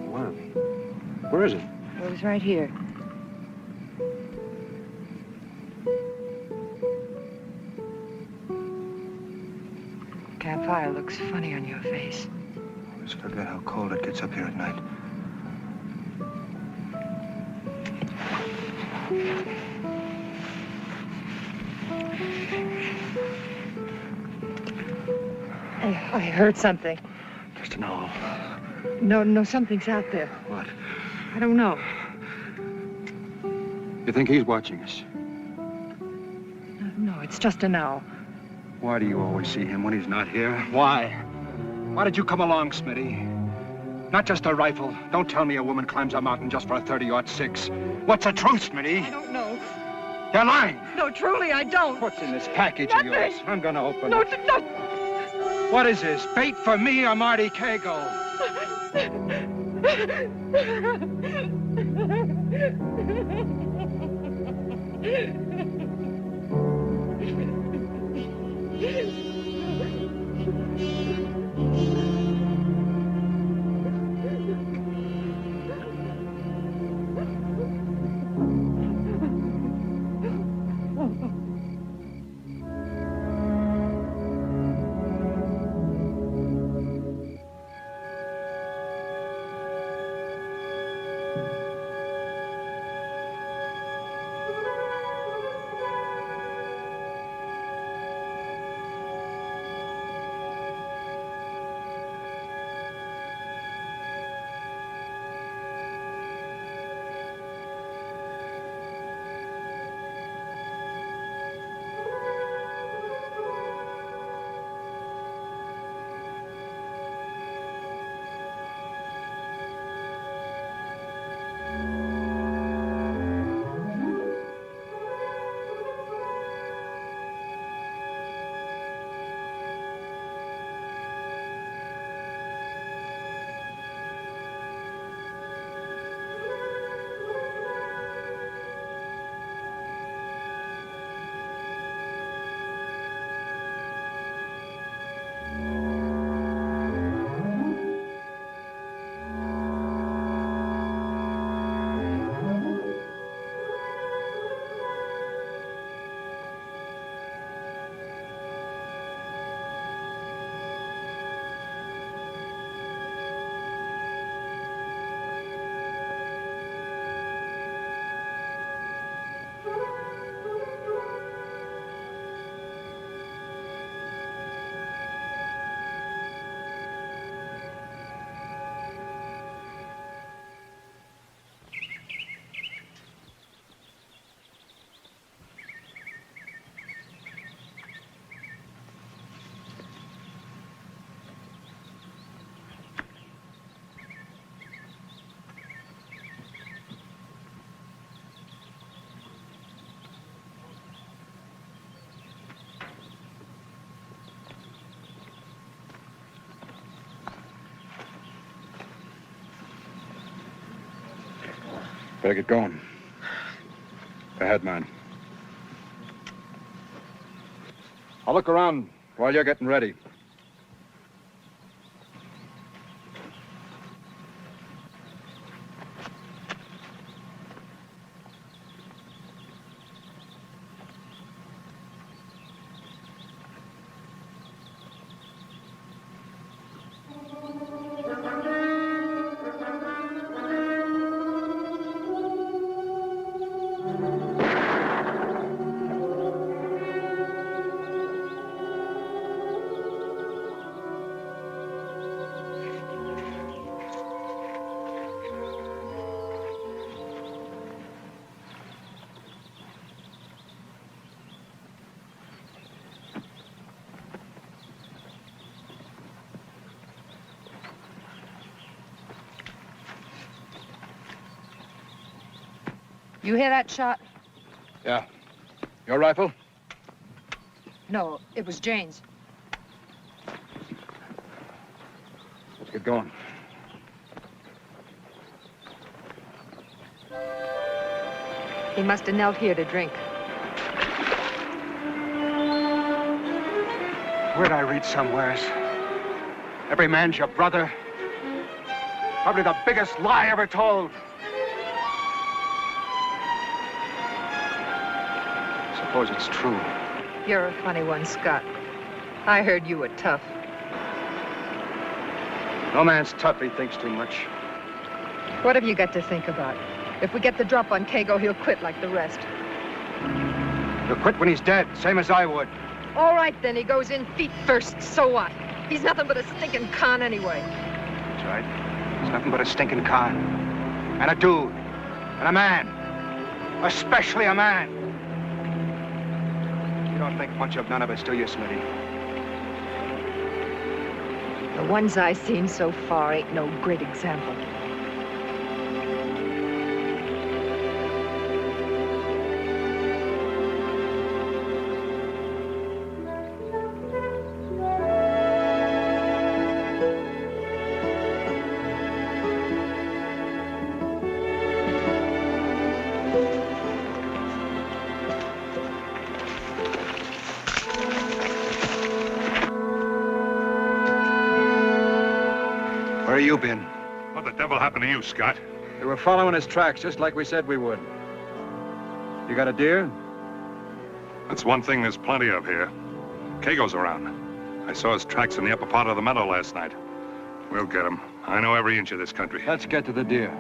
Wow. Where is it? It was right here. Campfire looks funny on your face. I always forget how cold it gets up here at night. I heard something. Just an owl. No, something's out there. What? I don't know. You think he's watching us? No, it's just an owl. Why do you always see him when he's not here? Why? Why did you come along, Smitty? Not just a rifle. Don't tell me a woman climbs a mountain just for a 30-06. What's the truth, Smitty? I don't know. You're lying. No, truly, I don't. What's in this package Nothing. of yours? I'm gonna open No, it. no. What is this? Bait for me or Marty Kaygo? Better get going. Go ahead, man. I'll look around while you're getting ready. You hear that shot? Yeah. Your rifle? No, it was Jaynes. Let's get going. He must have knelt here to drink. Where'd I read somewheres? Every man's your brother. Probably the biggest lie ever told. Suppose it's true. You're a funny one, Scott. I heard you were tough. No man's tough, he thinks too much. What have you got to think about? If we get the drop on Kaygo, he'll quit like the rest. He'll quit when he's dead, same as I would. All right, then. He goes in feet first. So what? He's nothing but a stinking con anyway. That's right. He's nothing but a stinking con. And a dude. And a man. Especially a man. You don't think much of none of us, do you, Smitty? The ones I've seen so far ain't no great example. Where you been? What the devil happened to you, Scott? We were following his tracks, just like we said we would. You got a deer? That's one thing there's plenty of here. Kaygo's around. I saw his tracks in the upper part of the meadow last night. We'll get him. I know every inch of this country. Let's get to the deer.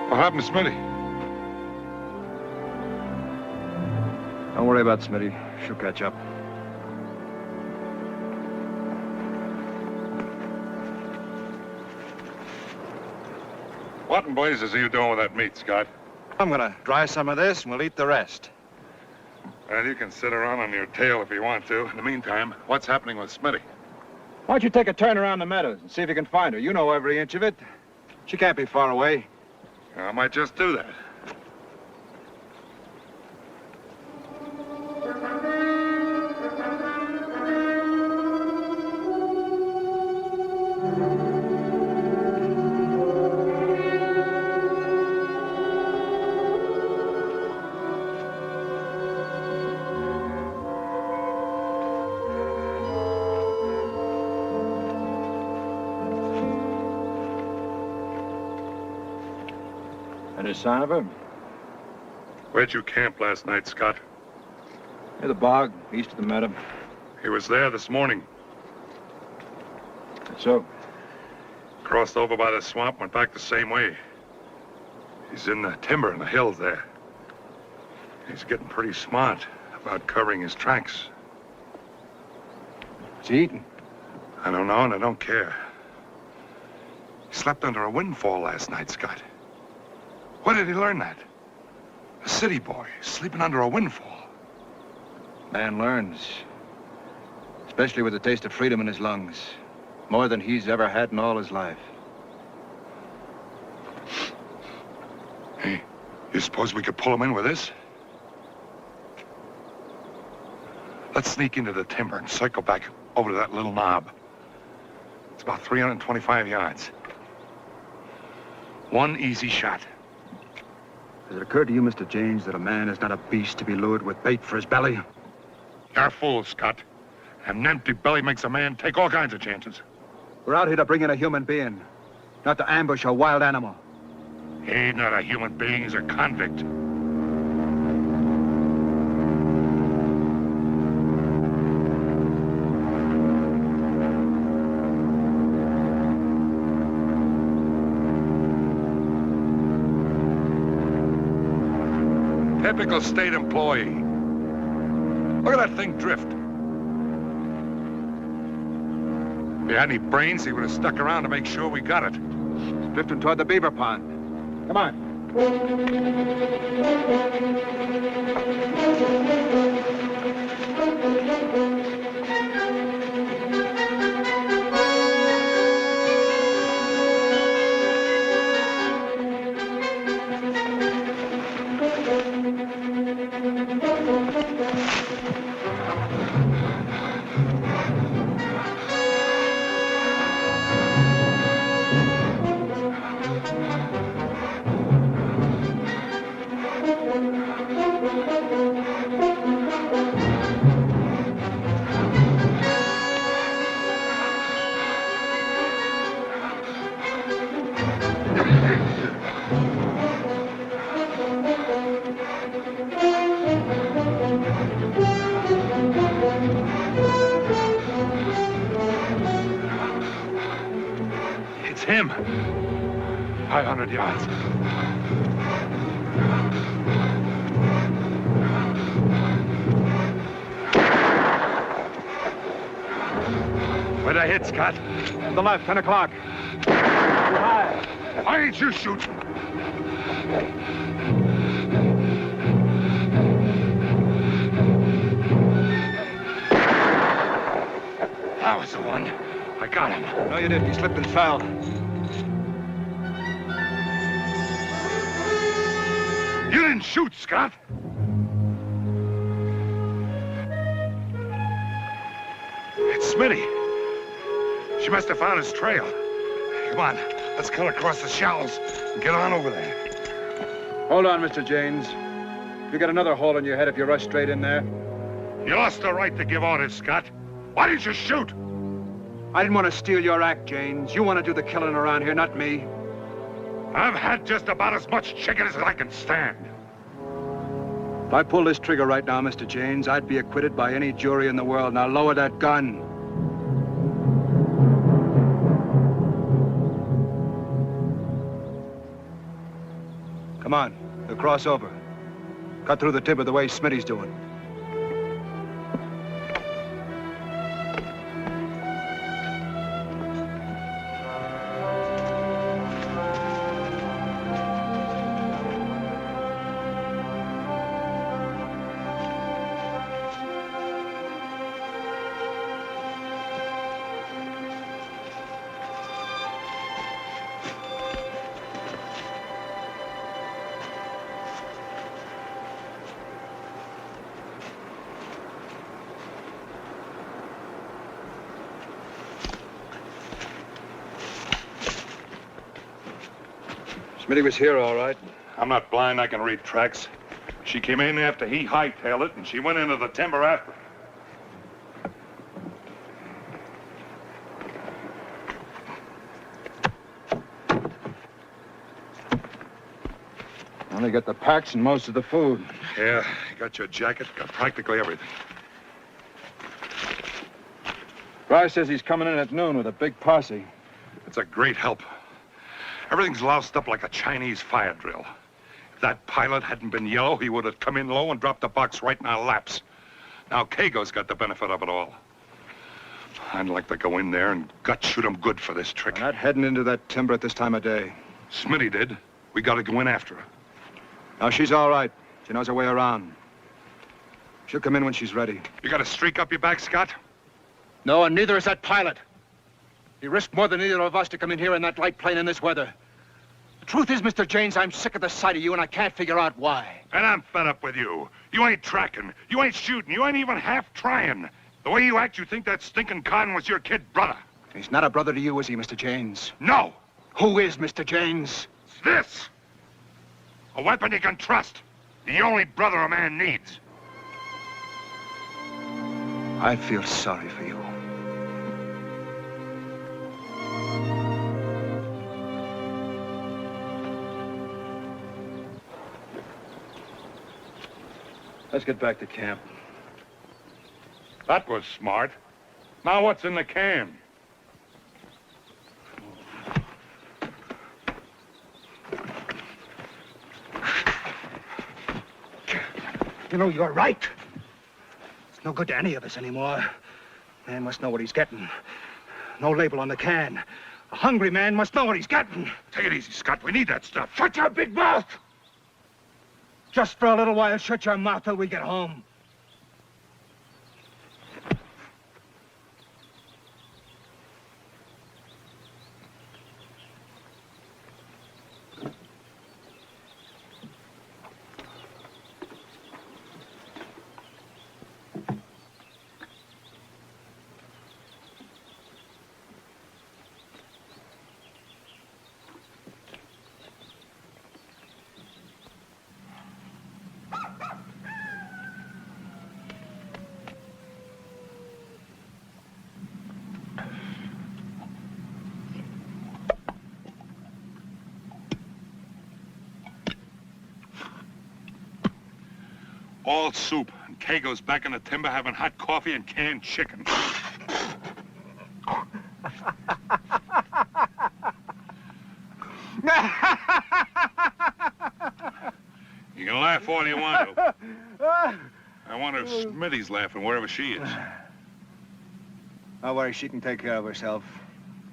What happened to Smitty? Don't worry about Smitty. She'll catch up. What in blazes are you doing with that meat, Scott? I'm gonna dry some of this and we'll eat the rest. Well, you can sit around on your tail if you want to. In the meantime, what's happening with Smitty? Why don't you take a turn around the meadows and see if you can find her? You know every inch of it. She can't be far away. I might just do that. Any sign of her? Where'd you camp last night, Scott? Near the bog, east of the meadow. He was there this morning. So? Crossed over by the swamp, went back the same way. He's in the timber in the hills there. He's getting pretty smart about covering his tracks. Is he eating? I don't know, and I don't care. He slept under a windfall last night, Scott. Where did he learn that? A city boy, sleeping under a windfall. Man learns. Especially with the taste of freedom in his lungs. More than he's ever had in all his life. Hey, you suppose we could pull him in with this? Let's sneak into the timber and cycle back over to that little knob. It's about 325 yards. One easy shot. Has it occurred to you, Mr. Jaynes, that a man is not a beast to be lured with bait for his belly? You're a fool, Scott. An empty belly makes a man take all kinds of chances. We're out here to bring in a human being, not to ambush a wild animal. He's not a human being, he's a convict. Typical state employee. Look at that thing drift. If he had any brains, he would have stuck around to make sure we got it. Drifting toward the beaver pond. Come on. It's him. 500 yards. Where'd I hit, Scott? On the left, 10 o'clock. Too high. Why ain't you shooting? That was the one. I got him. No, you didn't. He slipped and fell. You didn't shoot, Scott. It's Smitty. She must have found his trail. Come on, let's cut across the shallows and get on over there. Hold on, Mr. Jaynes. You got another hole in your head if you rush straight in there. You lost the right to give orders, Scott. Why didn't you shoot? I didn't want to steal your act, Jaynes. You want to do the killing around here, not me. I've had just about as much chicken as I can stand. If I pull this trigger right now, Mr. Jaynes, I'd be acquitted by any jury in the world. Now lower that gun. Come on, we'll cross over. Cut through the timber the way Smitty's doing. Smitty was here, all right. I'm not blind, I can read tracks. She came in after he hightailed it, and she went into the timber after. Only got the packs and most of the food. Yeah, got your jacket, got practically everything. Frazee says he's coming in at noon with a big posse. It's a great help. Everything's loused up like a Chinese fire drill. If that pilot hadn't been yellow, he would have come in low and dropped the box right in our laps. Now Kaygo's got the benefit of it all. I'd like to go in there and gut shoot him good for this trick. We're not heading into that timber at this time of day. Smitty did. We got to go in after her. Now, she's all right. She knows her way around. She'll come in when she's ready. You got a streak up your back, Scott? No, and neither is that pilot. He risked more than either of us to come in here in that light plane in this weather. The truth is, Mr. Jaynes, I'm sick of the sight of you, and I can't figure out why. And I'm fed up with you. You ain't tracking. You ain't shooting. You ain't even half trying. The way you act, you think that stinking con was your kid brother. He's not a brother to you, is he, Mr. Jaynes? No. Who is Mr. Jaynes? It's this. A weapon you can trust. The only brother a man needs. I feel sorry for you. Let's get back to camp. That was smart. Now what's in the can? You know, you're right. It's no good to any of us anymore. Man must know what he's getting. No label on the can. A hungry man must know what he's getting. Take it easy, Scott. We need that stuff. Shut your big mouth! Just for a little while, shut your mouth till we get home. All soup, and Kaygo's back in the timber having hot coffee and canned chicken. You can laugh all you want to. I wonder if Smitty's laughing wherever she is. Don't worry, she can take care of herself.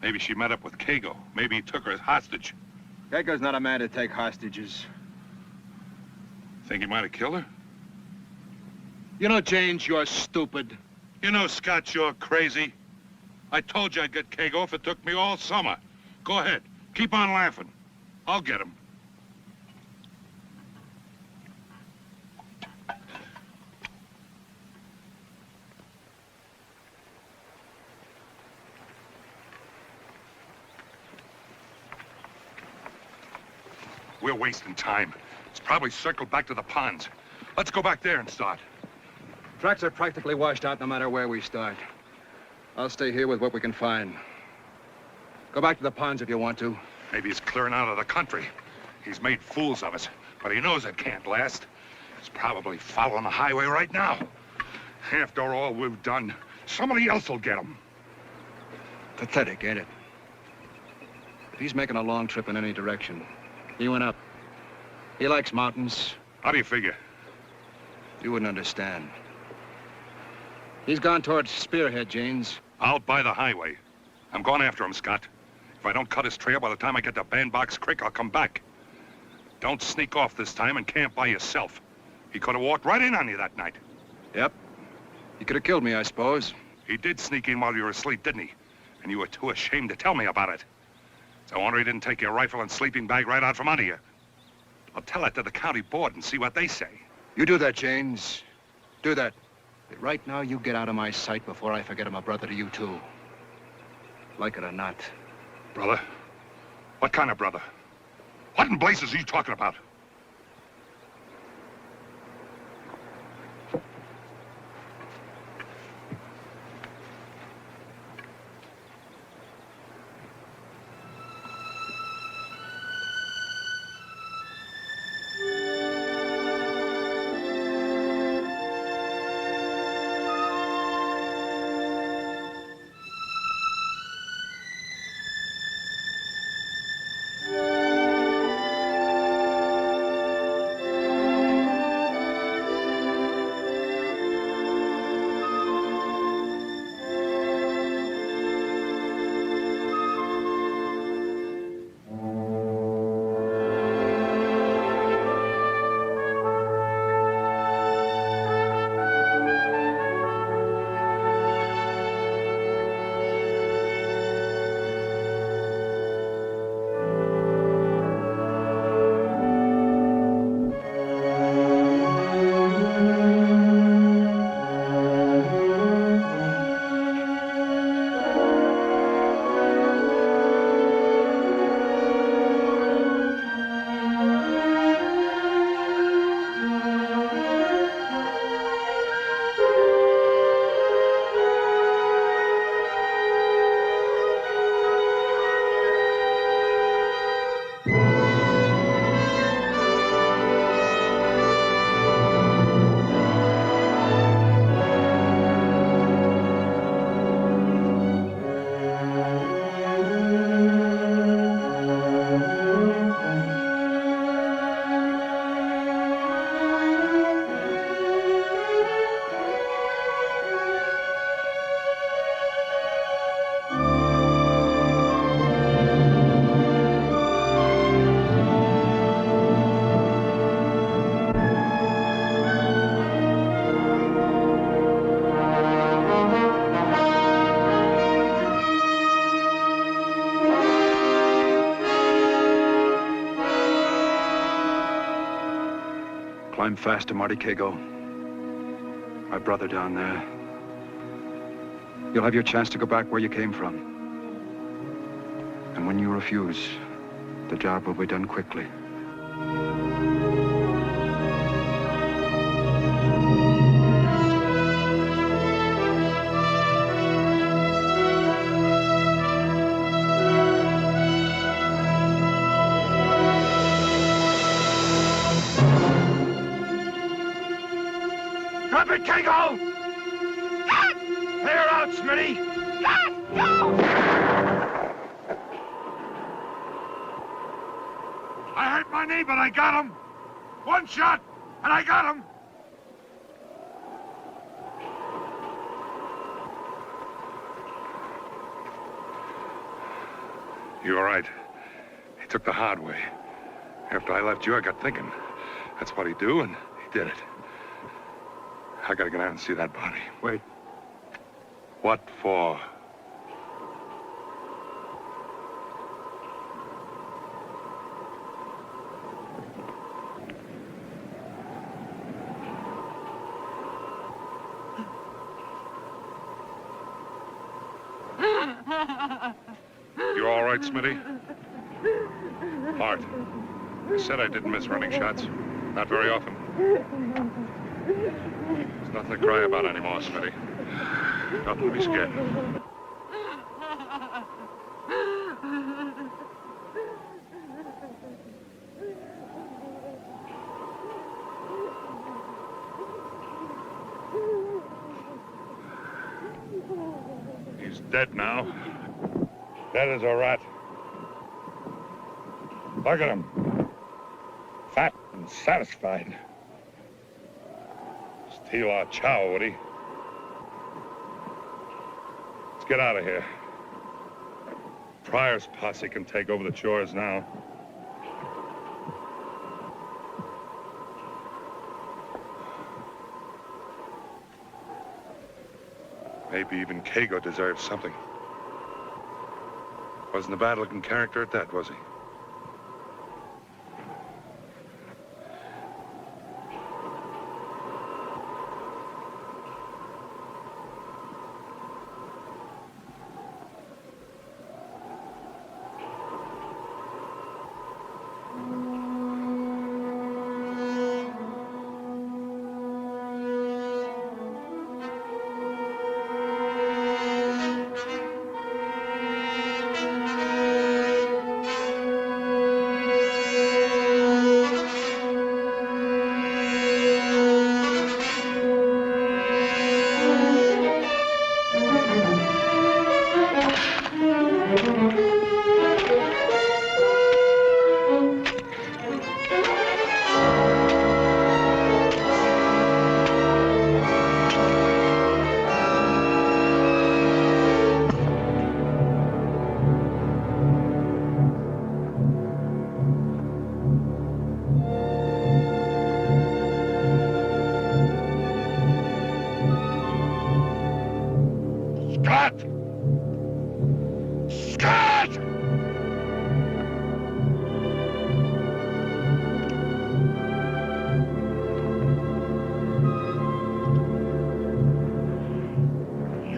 Maybe she met up with Kaygo. Maybe he took her as hostage. Kaygo's not a man to take hostages. Think he might have killed her? You know, Jaynes, you're stupid. You know, Scott, you're crazy. I told you I'd get Kaygo if it took me all summer. Go ahead. Keep on laughing. I'll get him. We're wasting time. It's probably circled back to the ponds. Let's go back there and start. Tracks are practically washed out no matter where we start. I'll stay here with what we can find. Go back to the ponds if you want to. Maybe he's clearing out of the country. He's made fools of us, but he knows it can't last. He's probably following the highway right now. After all we've done, somebody else will get him. Pathetic, ain't it? If he's making a long trip in any direction, he went up. He likes mountains. How do you figure? You wouldn't understand. He's gone towards Spearhead, Jaynes. I'll buy the highway. I'm going after him, Scott. If I don't cut his trail by the time I get to Bandbox Creek, I'll come back. Don't sneak off this time and camp by yourself. He could have walked right in on you that night. Yep. He could have killed me, I suppose. He did sneak in while you were asleep, didn't he? And you were too ashamed to tell me about it. So I wonder he didn't take your rifle and sleeping bag right out from under you. I'll tell that to the county board and see what they say. You do that, Jaynes. Do that. But right now, you get out of my sight before I forget I'm a brother to you, too. Like it or not. Brother? What kind of brother? What in blazes are you talking about? I'm fast to Marty Kaygo. My brother down there. You'll have your chance to go back where you came from. And when you refuse, the job will be done quickly. Drop it, Kaygo! Clear out, Smitty! I hurt my knee, but I got him. One shot, and I got him. You're right. He took the hard way. After I left you, I got thinking. That's what he'd do, and he did it. I gotta get out and see that body. Wait. What for? You all right, Smitty? Hart. I said I didn't miss running shots. Not very often. There's nothing to cry about anymore, Smitty. Nothing to be scared of. He's dead now. Dead as a rat. Look at him. Fat and satisfied. Steal our chow, would he? Let's get out of here. Pryor's posse can take over the chores now. Maybe even Kaygo deserves something. Wasn't a bad-looking character at that, was he?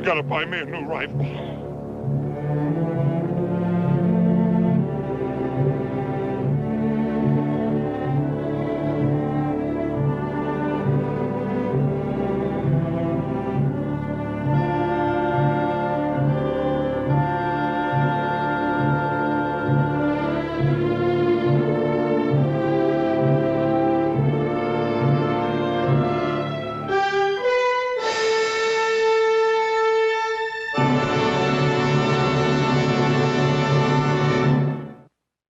Gotta buy me a new rifle.